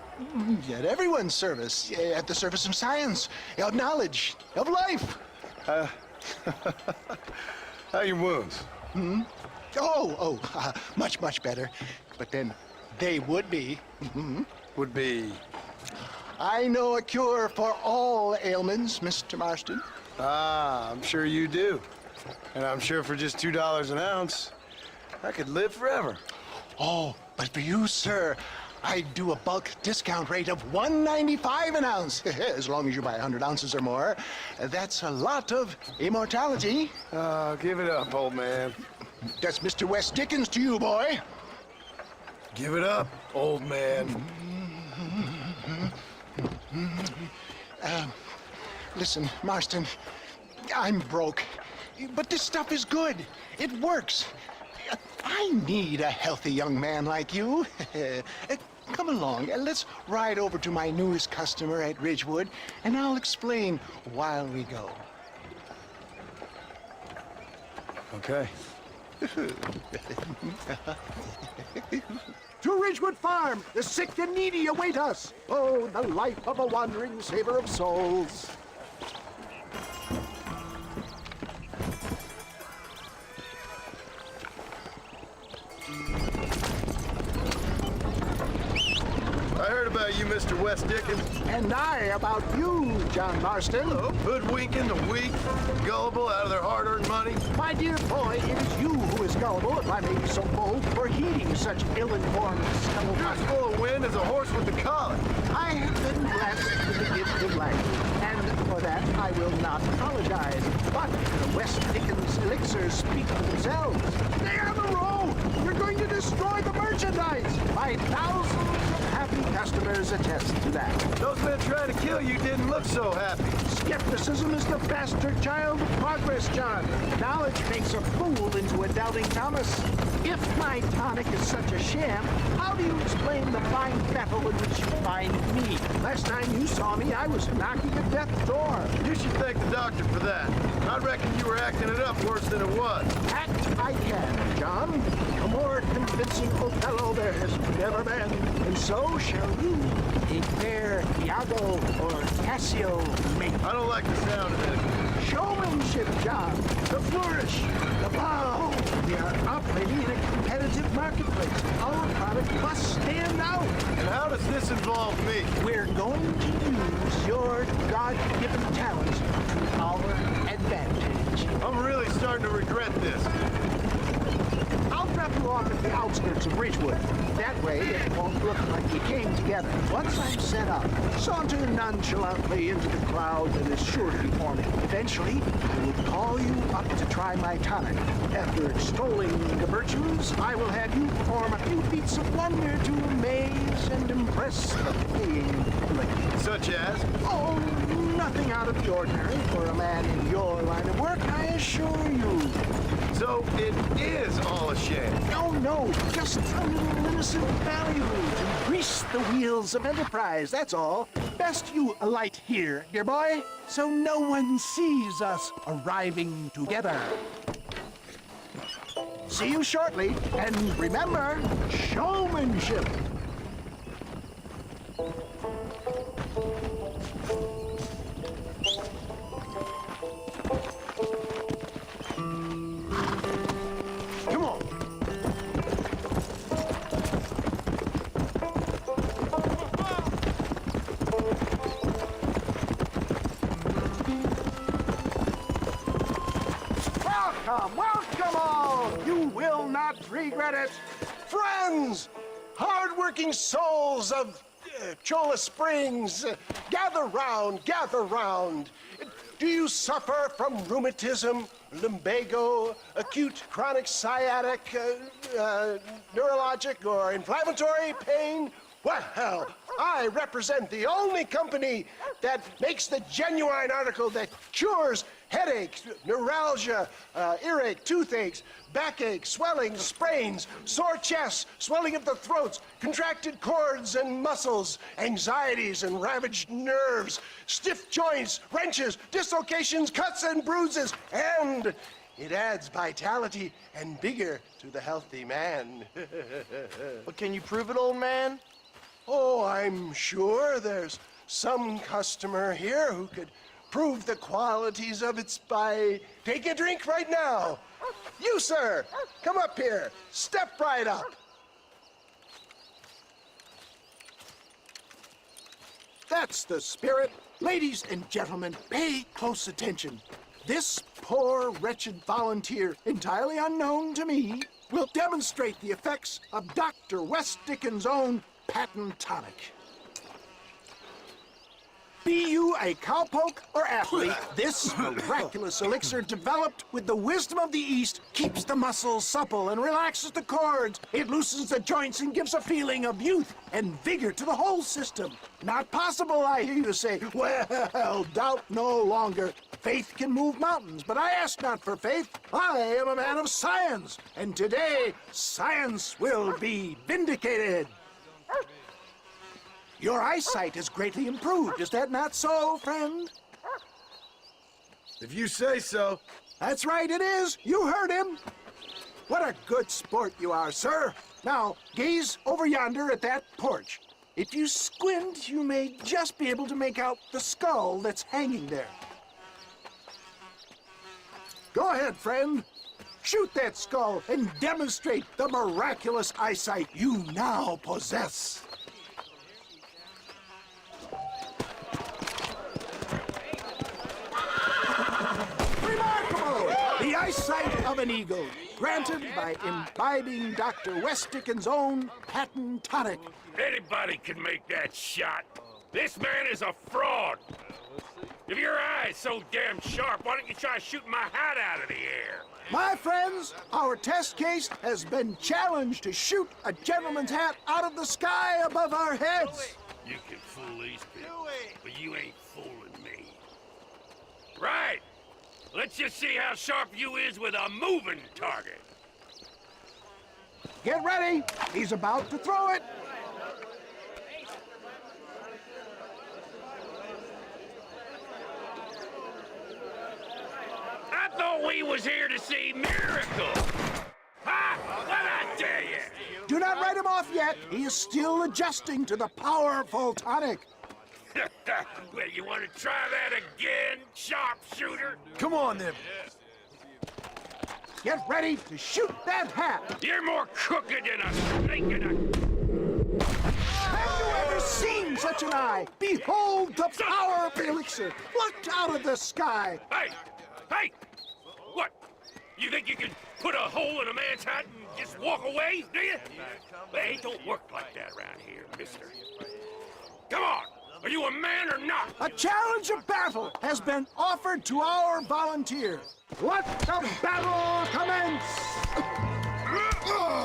S5: At everyone's service. At the service of science, of knowledge, of life.
S2: How are your wounds?
S5: Much, much better. But then they would be.
S2: Would be.
S5: I know a cure for all ailments, Mr. Marston.
S2: Ah, I'm sure you do. And I'm sure for just $2 an ounce, I could live forever.
S5: Oh, but for you, sir, I do a bulk discount rate of $1.95 an ounce, as long as you buy 100 ounces or more. That's a lot of immortality.
S2: Give it up, old man.
S5: That's Mr. West Dickens to you, boy.
S2: Give it up, old man.
S5: Listen, Marston, I'm broke, but this stuff is good. It works. I need a healthy young man like you. Come along, let's ride over to my newest customer at Ridgewood, and I'll explain while we go.
S2: Okay.
S5: To Ridgewood Farm, the sick and needy await us. Oh, the life of a wandering saver of souls.
S2: I heard about you, Mr. West Dickens.
S5: And I about you, John Marston.
S2: Oh, hoodwinking the weak, gullible out of their hard-earned money.
S5: My dear boy, it is you who is gullible, if I may be so bold, for heeding such ill-informed scuttlebutt.
S2: You're as full of wind as a horse with the collar.
S5: I have been blessed with the gift of life, and for that I will not apologize. But the West Dickens elixirs speak for themselves. They are the road! We're going to destroy the merchandise! My thousands of happy customers attest to that.
S2: Those men trying to kill you didn't look so happy.
S5: Skepticism is the bastard child of progress, John. Knowledge makes a fool into a doubting Thomas. If my tonic is such a sham, how do you explain the fine battle in which you find me? Last time you saw me, I was knocking at death's door.
S2: You should thank the doctor for that. I reckon you were acting it up worse than it was.
S5: Act I can, John. A more convincing Othello there has never been. And so shall you. A fair Iago or Cassio mate.
S2: I don't like the sound of it.
S5: Showmanship, John. The flourish. The bow. We are operating in a competitive marketplace. Our product must stand out.
S2: And how does this involve me?
S5: We're going to use your God-given talents to our advantage.
S2: I'm really starting to regret this.
S5: I'll drop you off at the outskirts of Ridgewood. That way, it won't look like we came together. Once I'm set up, saunter nonchalantly into the cloud that is sure to be forming. Eventually, I will call you up to try my tonic. After extolling the virtues, I will have you perform a few feats of wonder to amaze and impress the paying public.
S2: Such as?
S5: Oh, nothing out of the ordinary for a man in your line of work, I assure you.
S2: So it is all a sham.
S5: No, just a little innocent value to grease the wheels of enterprise, that's all. Best you alight here, dear boy, so no one sees us arriving together. See you shortly, and remember, showmanship. Come on. Welcome all! You will not regret it. Friends, hard-working souls of Cholla Springs, gather round, gather round. Do you suffer from rheumatism, lumbago, acute chronic sciatic, neurologic, or inflammatory pain? Well, I represent the only company that makes the genuine article that cures headaches, neuralgia, earache, toothaches, backache, swelling, sprains, sore chests, swelling of the throats, contracted cords and muscles, anxieties and ravaged nerves, stiff joints, wrenches, dislocations, cuts and bruises, and it adds vitality and vigor to the healthy man.
S15: But can you prove it, old man?
S5: Oh, I'm sure there's some customer here who could prove the qualities of it by taking a drink right now. You, sir, come up here. Step right up. That's the spirit. Ladies and gentlemen, pay close attention. This poor, wretched volunteer, entirely unknown to me, will demonstrate the effects of Dr. West Dickens' own patent tonic. Be you a cowpoke or athlete, this miraculous elixir developed with the wisdom of the East keeps the muscles supple and relaxes the cords. It loosens the joints and gives a feeling of youth and vigor to the whole system. Not possible, I hear you say. Well, doubt no longer. Faith can move mountains, but I ask not for faith. I am a man of science, and today science will be vindicated. Your eyesight is greatly improved. Is that not so, friend?
S2: If you say so.
S5: That's right, it is. You heard him. What a good sport you are, sir. Now, gaze over yonder at that porch. If you squint, you may just be able to make out the skull that's hanging there. Go ahead, friend. Shoot that skull and demonstrate the miraculous eyesight you now possess. Remarkable! The eyesight of an eagle, granted by imbibing Dr. West Dickens' own patent tonic.
S14: Anybody can make that shot. This man is a fraud. If your eye's so damn sharp, why don't you try shooting my hat out of the air?
S5: My friends, our test case has been challenged to shoot a gentleman's hat out of the sky above our heads.
S14: You can fool these people, but you ain't fooling me. Right. Let's just see how sharp you is with a moving target.
S5: Get ready. He's about to throw it.
S14: I thought we was here to see miracles. Ha! What'd I tell you?
S5: Do not write him off yet. He is still adjusting to the powerful tonic.
S14: Well, you want to try that again, sharpshooter?
S2: Come on, then.
S5: Get ready to shoot that hat.
S14: You're more crooked than a snake in a...
S5: Have you ever seen such an eye? Behold the power of the elixir, plucked out of the sky.
S14: Hey! Hey! What? You think you can put a hole in a man's hat and just walk away, do you? Well, it don't work like that around here, mister. Come on! Are you a man or not?
S5: A challenge of battle has been offered to our volunteer. Let the battle commence! Come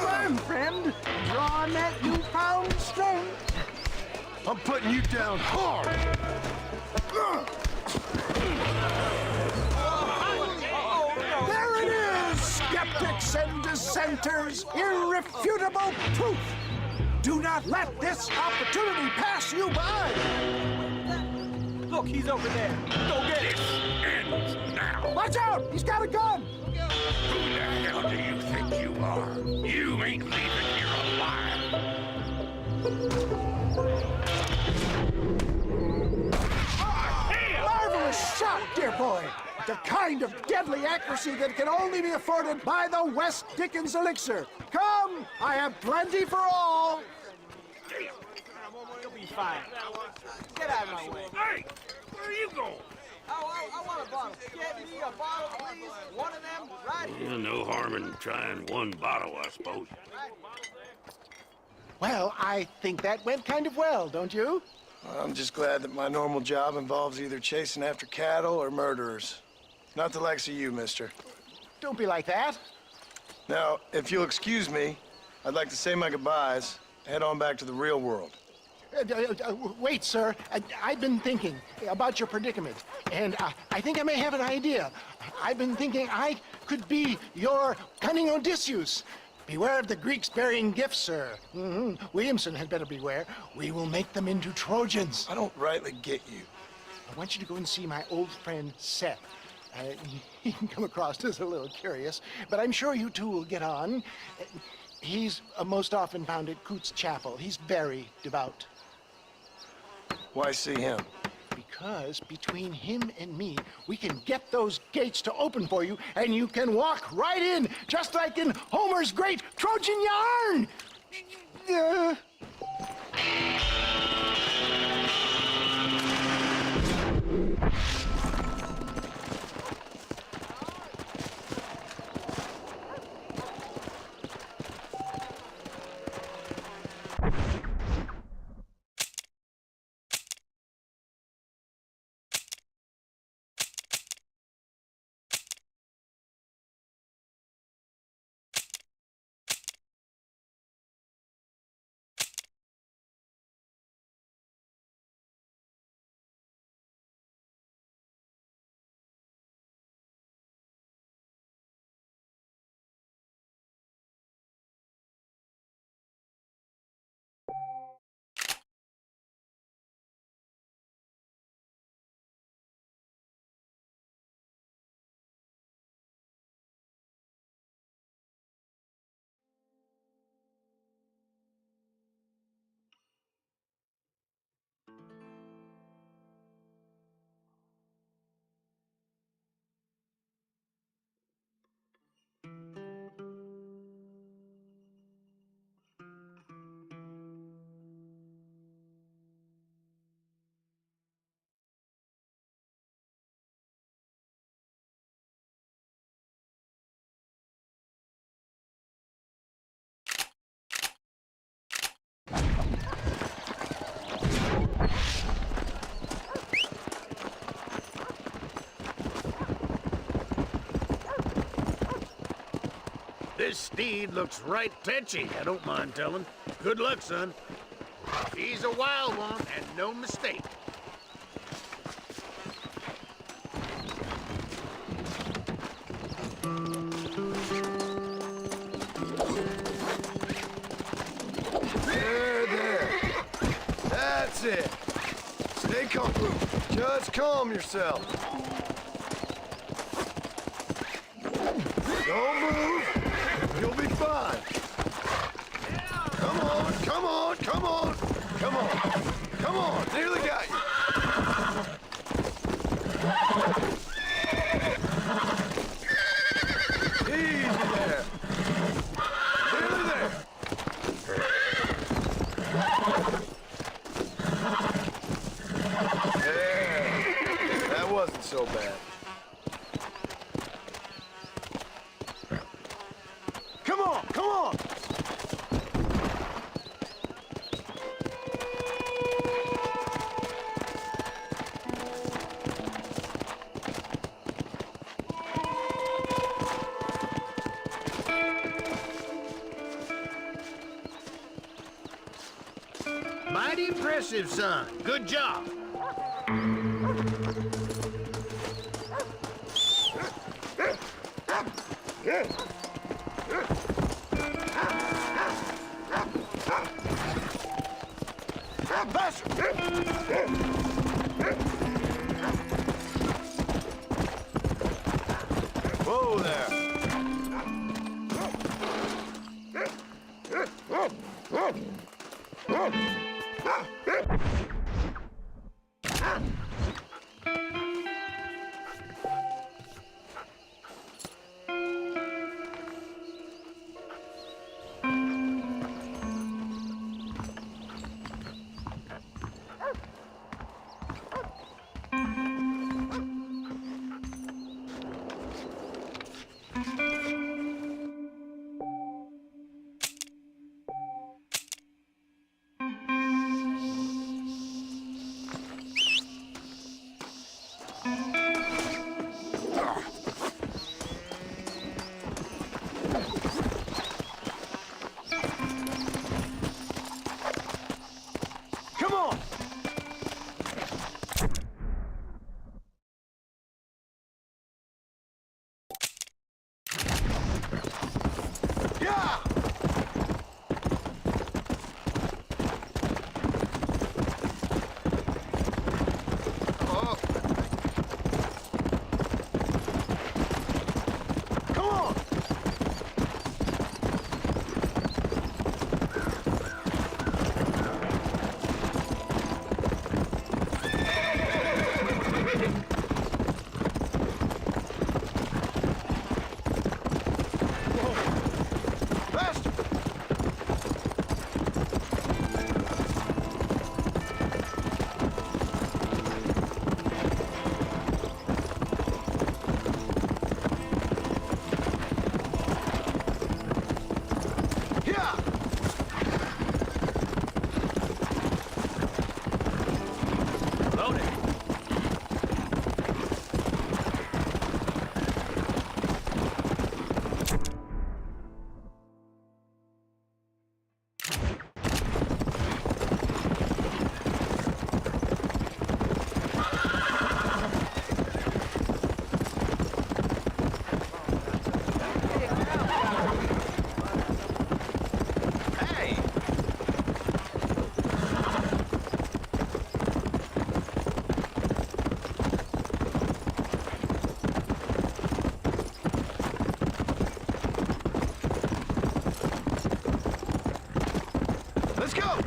S5: on, friend. Draw on that newfound strength.
S2: I'm putting you down hard.
S5: There it is, skeptics and dissenters. Irrefutable proof. Do not let this opportunity pass you by.
S8: Look, he's over there. Go get it.
S14: Ends now.
S5: Watch out! He's got a gun.
S14: Who the hell do you think you are? You ain't leaving here alive.
S5: Marvelous shot, dear boy. The kind of deadly accuracy that can only be afforded by the West Dickens elixir. Come, I have plenty for all.
S8: You'll be fine. Get out of my way.
S14: Hey, where are you going?
S8: I want a bottle. Get me a bottle, please. One of them, right here.
S14: Well, no harm in trying one bottle, I suppose.
S5: Well, I think that went kind of well, don't you?
S2: I'm just glad that my normal job involves either chasing after cattle or murderers. Not the likes of you, mister.
S5: Don't be like that.
S2: Now, if you'll excuse me, I'd like to say my goodbyes, head on back to the real world.
S5: Wait, sir. I've been thinking about your predicament, and I think I may have an idea. I've been thinking I could be your cunning Odysseus. Beware of the Greeks bearing gifts, sir. Williamson had better beware. We will make them into Trojans.
S2: I don't rightly get you.
S5: I want you to go and see my old friend Seth. He can come across as a little curious, but I'm sure you two will get on. He's most often found at Coots Chapel. He's very devout.
S2: Why see him?
S5: Because between him and me, we can get those gates to open for you, and you can walk right in, just like in Homer's great Trojan yarn!
S14: This steed looks right tetchy, I don't mind telling. Good luck, son. He's a wild one, and no mistake.
S2: There. That's it. Stay calm. Just calm yourself. Don't move. You'll be fine. Come on, come on, come on. Come on. Come on. Nearly got you. Easy there. Nearly there. There. That wasn't so bad. Come on, come on!
S14: Mighty impressive, son. Good job.
S2: Whoa there. Come on! Yeah! Oh. Come on! Faster! Yeah!
S14: Load it.
S2: Hey! Let's go!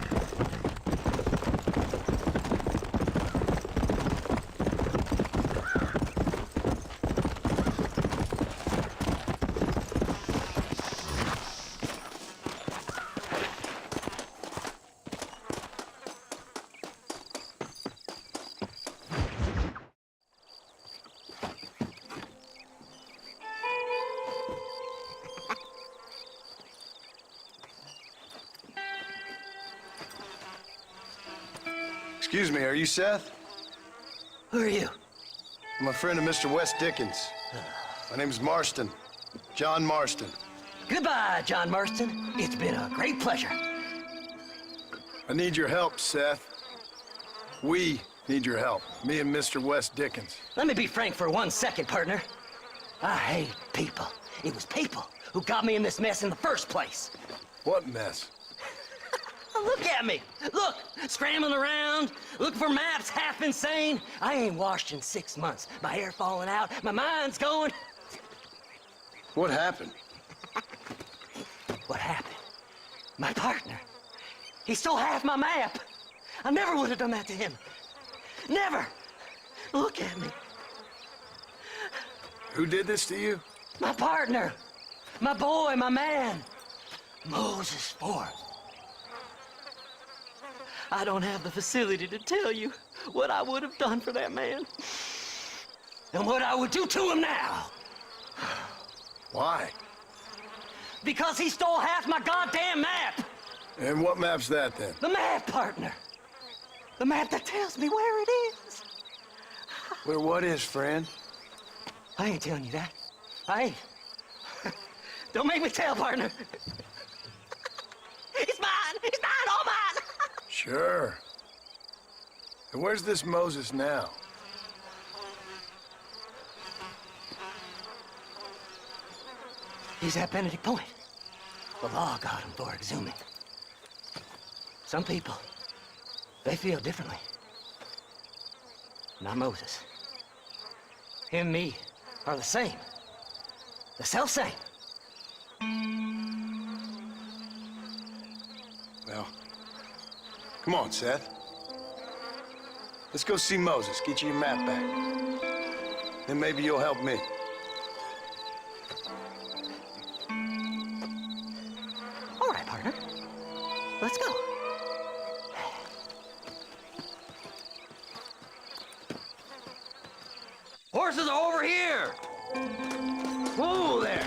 S2: Excuse me, are you Seth?
S15: Who are you?
S2: I'm a friend of Mr. Wes Dickens. My name's Marston. John Marston.
S15: Goodbye, John Marston. It's been a great pleasure.
S2: I need your help, Seth. We need your help. Me and Mr. West Dickens.
S15: Let me be frank for 1 second, partner. I hate people. It was people who got me in this mess in the first place.
S2: What mess?
S15: Look at me. Look, scrambling around, looking for maps, half insane. I ain't washed in 6 months. My hair falling out, my mind's going.
S2: What happened?
S15: What happened? My partner. He stole half my map. I never would have done that to him. Never. Look at me.
S2: Who did this to you?
S15: My partner. My boy, my man. Moses Ford. I don't have the facility to tell you what I would have done for that man. And what I would do to him now.
S2: Why?
S15: Because he stole half my goddamn map.
S2: And what map's that, then?
S15: The map, partner. The map that tells me where it is.
S2: Where what is, friend?
S15: I ain't telling you that. I ain't. Don't make me tell, partner. It's mine! It's mine! All mine!
S2: Sure. And where's this Moses now?
S15: He's at Benedict Point. The law got him for exhuming. Some people, they feel differently. Not Moses. Him and me are the same. The self-same.
S2: Well, come on, Seth. Let's go see Moses, get you your map back. Then maybe you'll help me.
S15: All right, partner. Let's go.
S9: Horses are over here! Whoa there!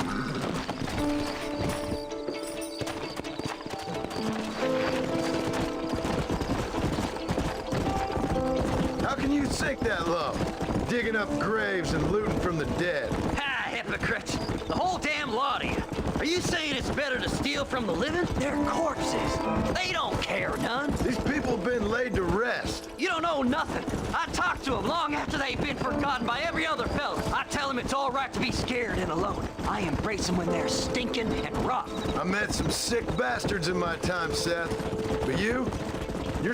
S2: How can you sink that low? Digging up graves and looting from the dead.
S9: Ha, hypocrites! The whole damn lot of you. Are you saying it's better to steal from the living? They're corpses. They don't care none.
S2: These people have been laid to rest.
S9: You don't know nothing. I talk to them long after they've been forgotten by every other fella. I tell them it's all right to be scared and alone. I embrace them when they're stinking and rotten.
S2: I met some sick bastards in my time, Seth. But you're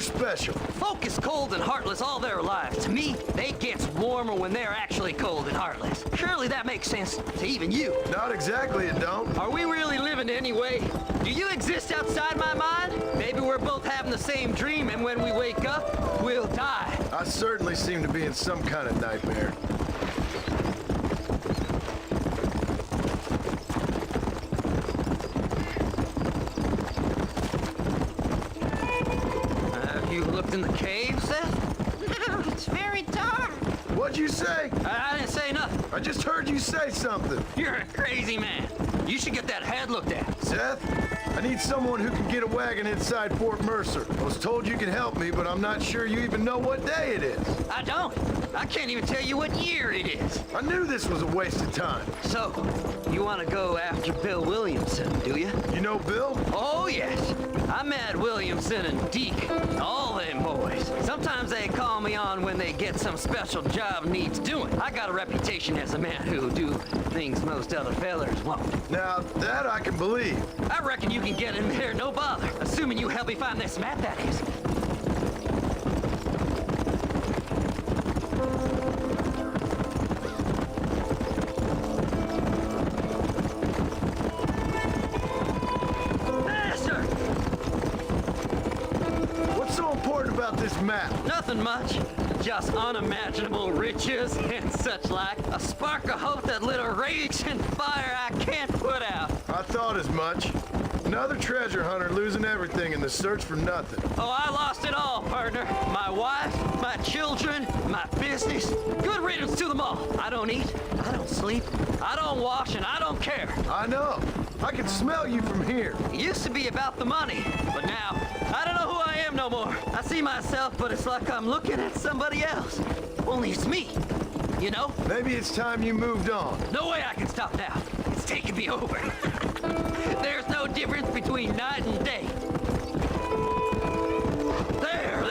S2: special.
S9: Folk is cold and heartless all their lives. To me, they gets warmer when they're actually cold and heartless. Surely that makes sense to even you.
S2: Not exactly, it don't.
S9: Are we really living anyway? Do you exist outside my mind? Maybe we're both having the same dream, and when we wake up, we'll die.
S2: I certainly seem to be in some kind of nightmare.
S9: Have you looked in the cave, Seth?
S7: No, it's very dark.
S2: What'd you say?
S9: I didn't say nothing.
S2: I just heard you say something.
S9: You're a crazy man. You should get that head looked at.
S2: Seth, I need someone who can get a wagon inside Fort Mercer. I was told you could help me, but I'm not sure you even know what day it is.
S9: I don't. I can't even tell you what year it is.
S2: I knew this was a waste of time.
S9: So, you want to go after Bill Williamson, do you?
S2: You know Bill?
S9: Oh, yes. I met Williamson and Deke, all them boys. Sometimes they call me on when they get some special job needs doing. I got a reputation as a man who'll do things most other fellers won't.
S2: Now, that I can believe.
S9: I reckon you can get in there, no bother. Assuming you help me find this map, that is. Master!
S2: What's so important about this map?
S9: Nothing much. Just unimaginable riches and such like. A spark of hope that lit a raging fire I can't put out.
S2: I thought as much. Another treasure hunter losing everything in the search for nothing.
S9: Oh, I lost it all, partner. My wife, my children, my business. Good riddance to them all. I don't eat, I don't sleep, I don't wash, and I don't care.
S2: I know. I can smell you from here.
S9: It used to be about the money, but now, I don't know who I am no more. I see myself, but it's like I'm looking at somebody else. Only it's me, you know?
S2: Maybe it's time you moved on.
S9: No way I can stop now. It's taking me over. There's no difference between night and day. There.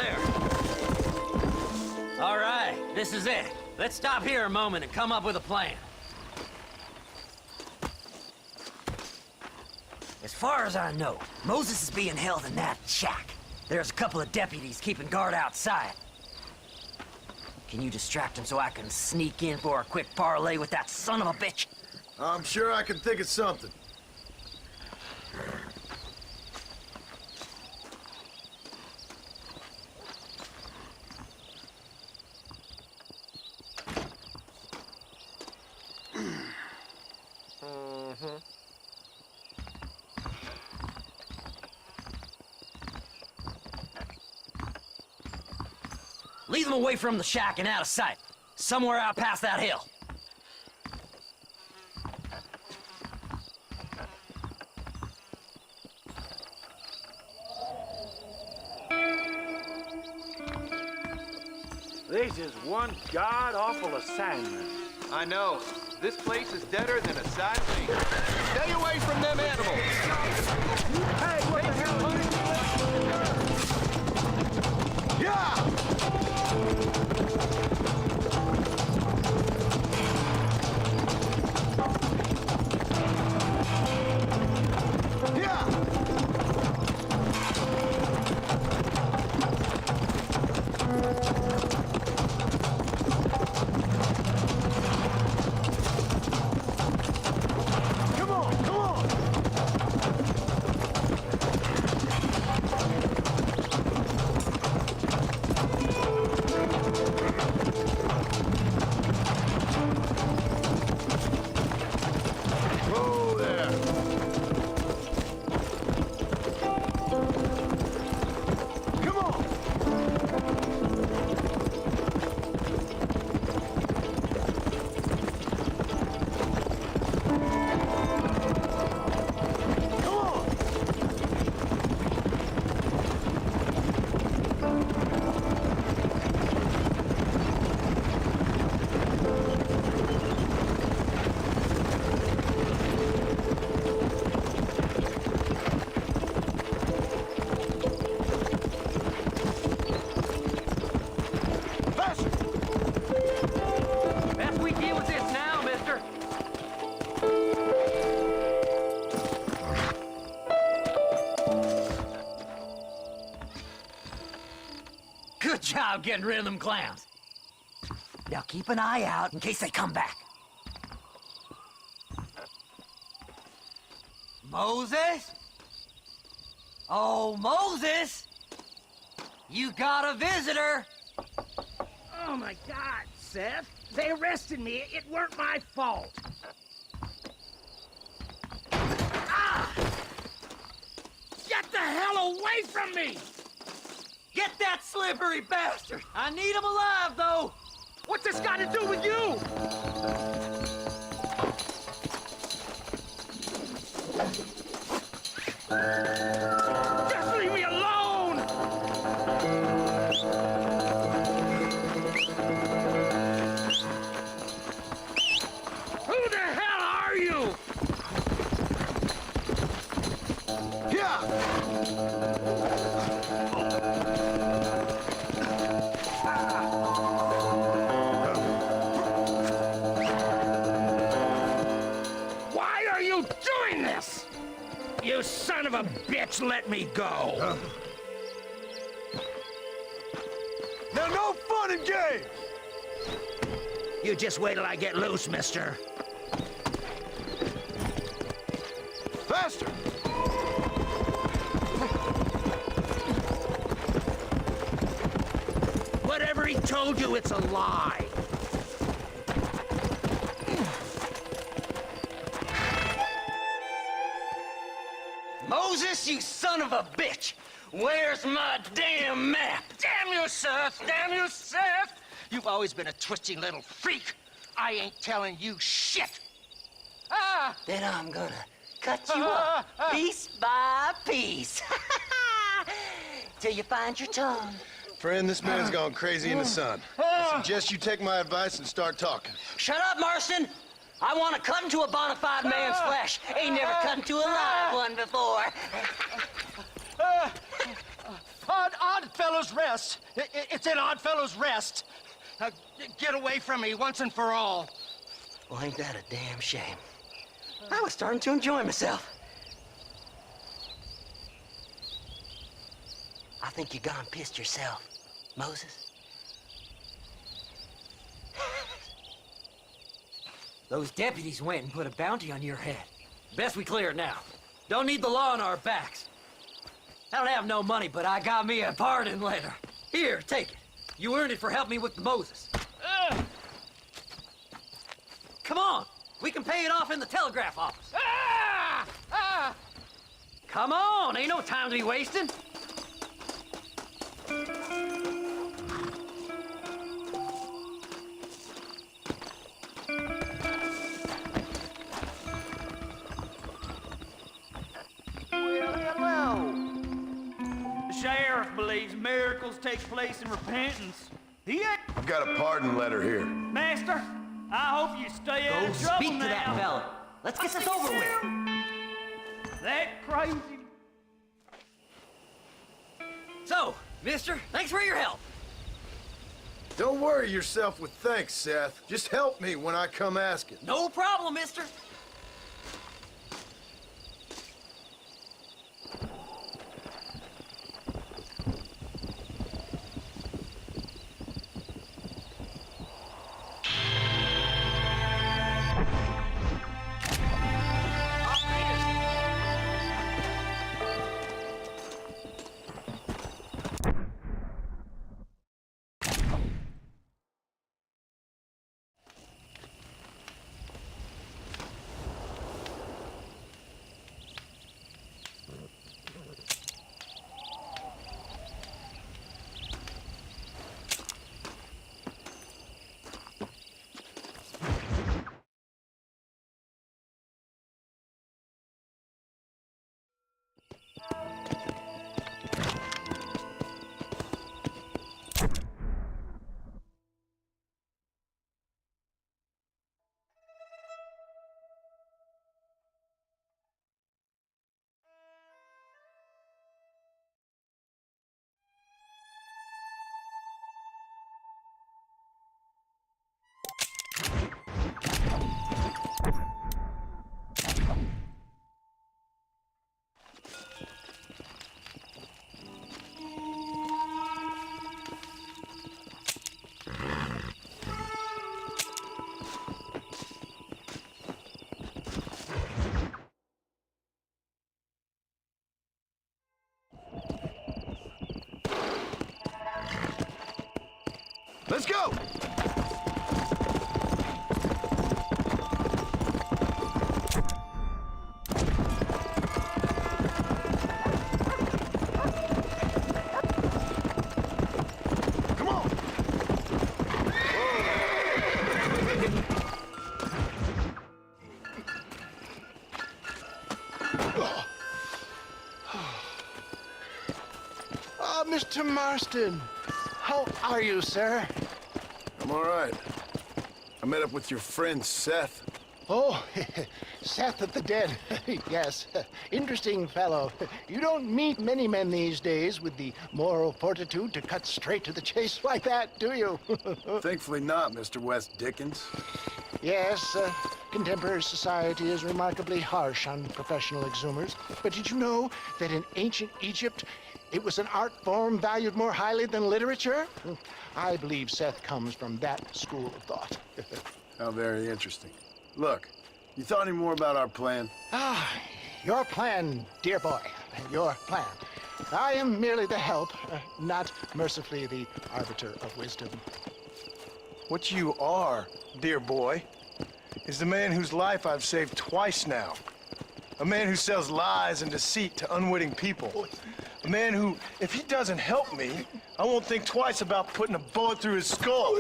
S9: All right, this is it. Let's stop here a moment and come up with a plan. As far as I know, Moses is being held in that shack. There's a couple of deputies keeping guard outside. Can you distract him so I can sneak in for a quick parlay with that son of a bitch?
S2: I'm sure I can think of something.
S9: Lead them away from the shack and out of sight. Somewhere out past that hill.
S16: This is one god-awful assignment.
S17: I know. This place is deader than a side seat. Stay away from them animals.
S16: Hey, what the hell?
S2: Yeah!
S9: Good job getting rid of them clowns. Now keep an eye out in case they come back. Moses? Oh, Moses! You got a visitor!
S5: Oh my God, Seth. They arrested me. It weren't my fault. Ah! Get the hell away from me!
S9: Get that slippery bastard! I need him alive, though!
S5: What's this got to do with you? Just leave me alone! Who the hell are you? Why are you doing this? You son of a bitch, let me go!
S2: Now, no fun and games!
S5: You just wait till I get loose, mister.
S2: Faster!
S5: Whatever he told you, it's a lie.
S15: Moses, you son of a bitch! Where's my damn map?
S5: Damn you, Seth! Damn you, Seth! You've always been a twisty little freak. I ain't telling you shit. Ah!
S15: Then I'm gonna cut you up piece by piece. Till you find your tongue.
S2: Friend, this man's gone crazy in the sun. I suggest you take my advice and start talking.
S15: Shut up, Marston! I want to cut into a bona fide man's flesh. Ain't never cut into a live one before.
S5: Oddfellows Rest. It's in Oddfellows Rest. Get away from me once and for all.
S15: Well, ain't that a damn shame? I was starting to enjoy myself. I think you gone pissed yourself, Moses. Those deputies went and put a bounty on your head. Best we clear it now. Don't need the law on our backs. I don't have no money, but I got me a pardon letter. Here, take it. You earned it for helping me with the Moses. Come on, we can pay it off in the telegraph office. Come on, ain't no time to be wasting.
S18: The sheriff believes miracles take place in repentance. He ain't...
S2: I've got a pardon letter here.
S18: Master, I hope you stay out of trouble
S15: Speak to
S18: now.
S15: that fella. Let's get this over with.
S18: That crazy...
S15: So, mister, thanks for your help.
S2: Don't worry yourself with thanks, Seth. Just help me when I come asking.
S15: No problem, mister.
S2: Let's go! Come on!
S5: Mr. Marston. How are you, sir?
S2: I'm all right. I met up with your friend, Seth.
S5: Oh, Seth of the Dead. Yes, interesting fellow. You don't meet many men these days with the moral fortitude to cut straight to the chase like that, do you?
S2: Thankfully not, Mr. West Dickens.
S5: Yes, contemporary society is remarkably harsh on professional exhumers. But did you know that in ancient Egypt, it was an art form valued more highly than literature? I believe Seth comes from that school of thought.
S2: How very interesting. Look, you thought any more about our plan?
S5: Ah, your plan, dear boy, your plan. I am merely the help, not mercifully the arbiter of wisdom.
S19: What you are, dear boy, is the man whose life I've saved twice now. A man who sells lies and deceit to unwitting people. A man who, if he doesn't help me, I won't think twice about putting a bullet through his skull,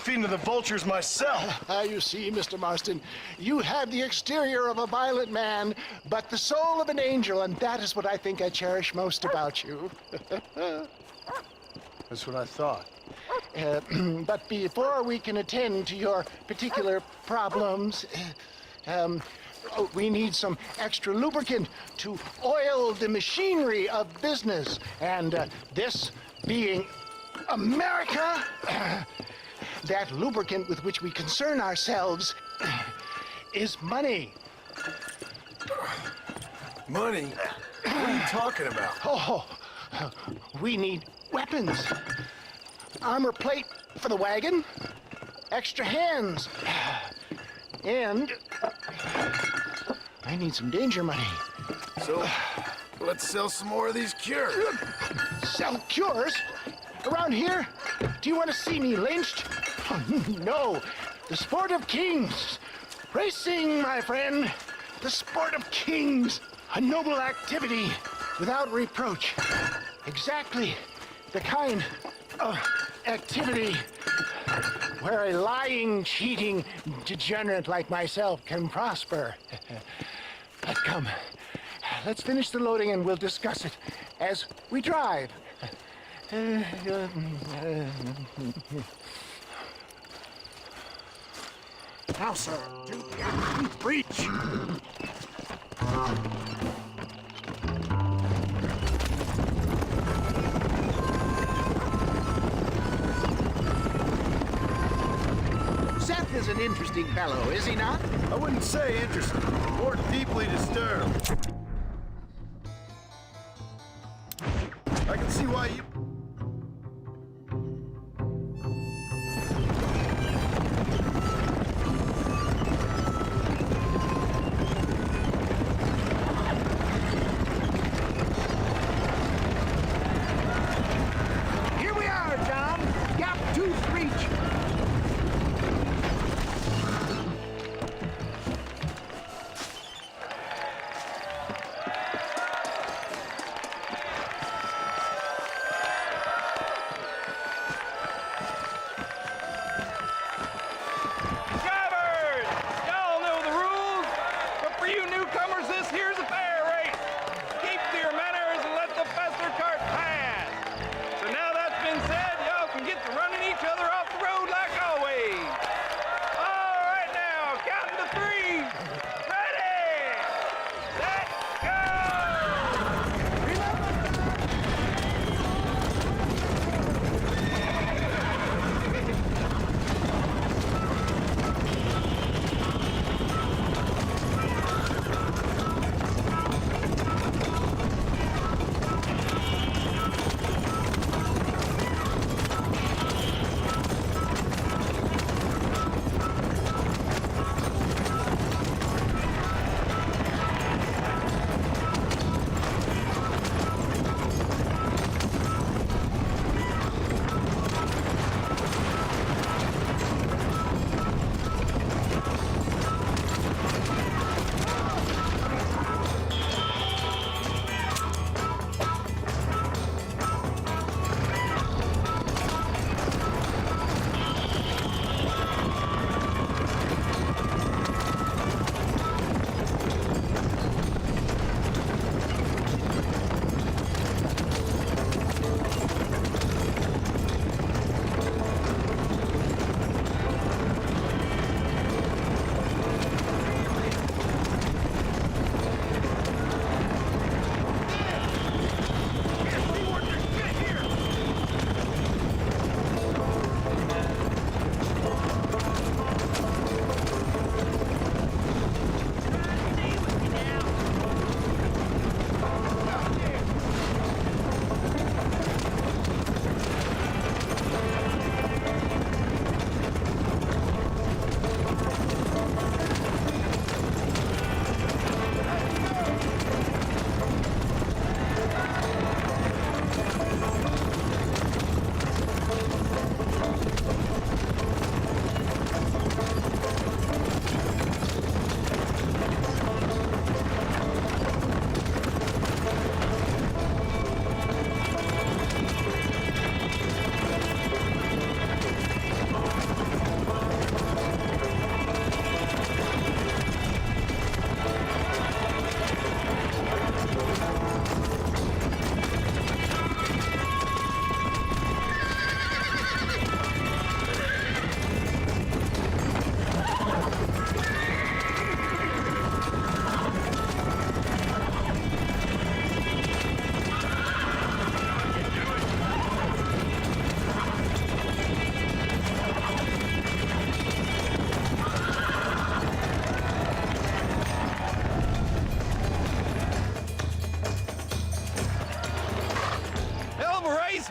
S19: feeding to the vultures myself.
S5: You see, Mr. Marston, you have the exterior of a violent man, but the soul of an angel, and that is what I think I cherish most about you.
S19: That's what I thought.
S5: But before we can attend to your particular problems, we need some extra lubricant to oil the machinery of business. And this being America, that lubricant with which we concern ourselves is money.
S2: Money? What are you talking about?
S5: Oh, we need weapons. Armor plate for the wagon, extra hands, and I need some danger money.
S2: So, let's sell some more of these cures.
S5: Sell cures? Around here? Do you want to see me lynched? Oh, no, the sport of kings. Racing, my friend. The sport of kings. A noble activity without reproach. Exactly the kind of activity where a lying, cheating degenerate like myself can prosper. But come, let's finish the loading and we'll discuss it as we drive. Now, sir, do the breach.
S20: Seth is an interesting fellow, is he not?
S2: I wouldn't say interesting, more deeply disturbed. I can see why you...
S5: Here we are, John. Gap tooth reach.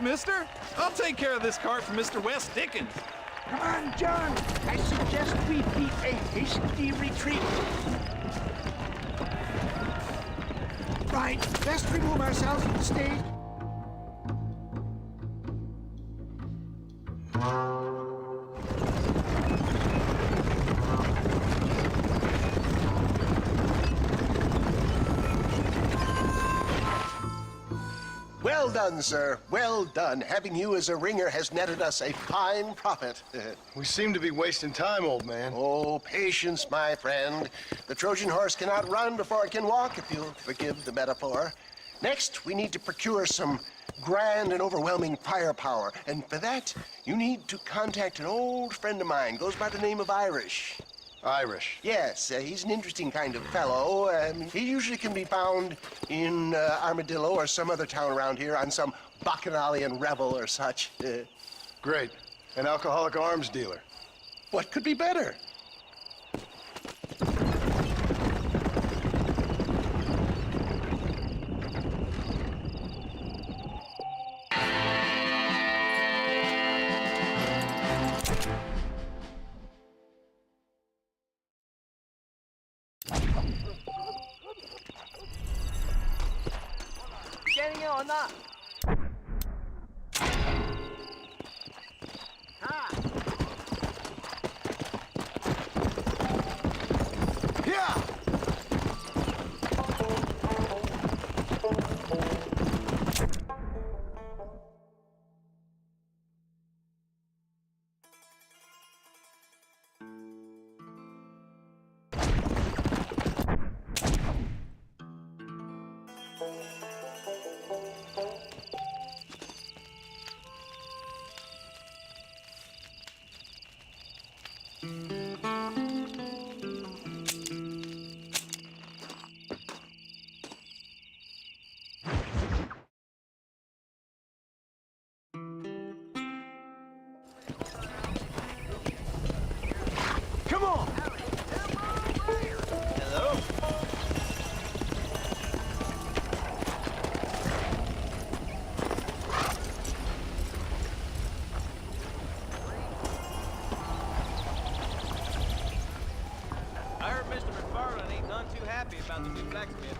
S17: mister. I'll take care of this cart for Mr. Wes Dickens.
S5: Come on, John. I suggest we beat a hasty retreat. Right, best remove ourselves from the stage.
S20: Well done, sir. Well done. Having you as a ringer has netted us a fine profit.
S19: We seem to be wasting time, old man.
S20: Oh, patience, my friend. The Trojan horse cannot run before it can walk, if you'll forgive the metaphor. Next, we need to procure some grand and overwhelming firepower. And for that, you need to contact an old friend of mine. Goes by the name of Irish.
S19: Irish?
S20: Yes, he's an interesting kind of fellow. He usually can be found in Armadillo or some other town around here on some bacchanalian revel or such.
S19: Great. An alcoholic arms dealer.
S20: What could be better?
S5: Come on!
S17: Hello? I heard Mr. McFarland ain't none too happy about the new blacksmith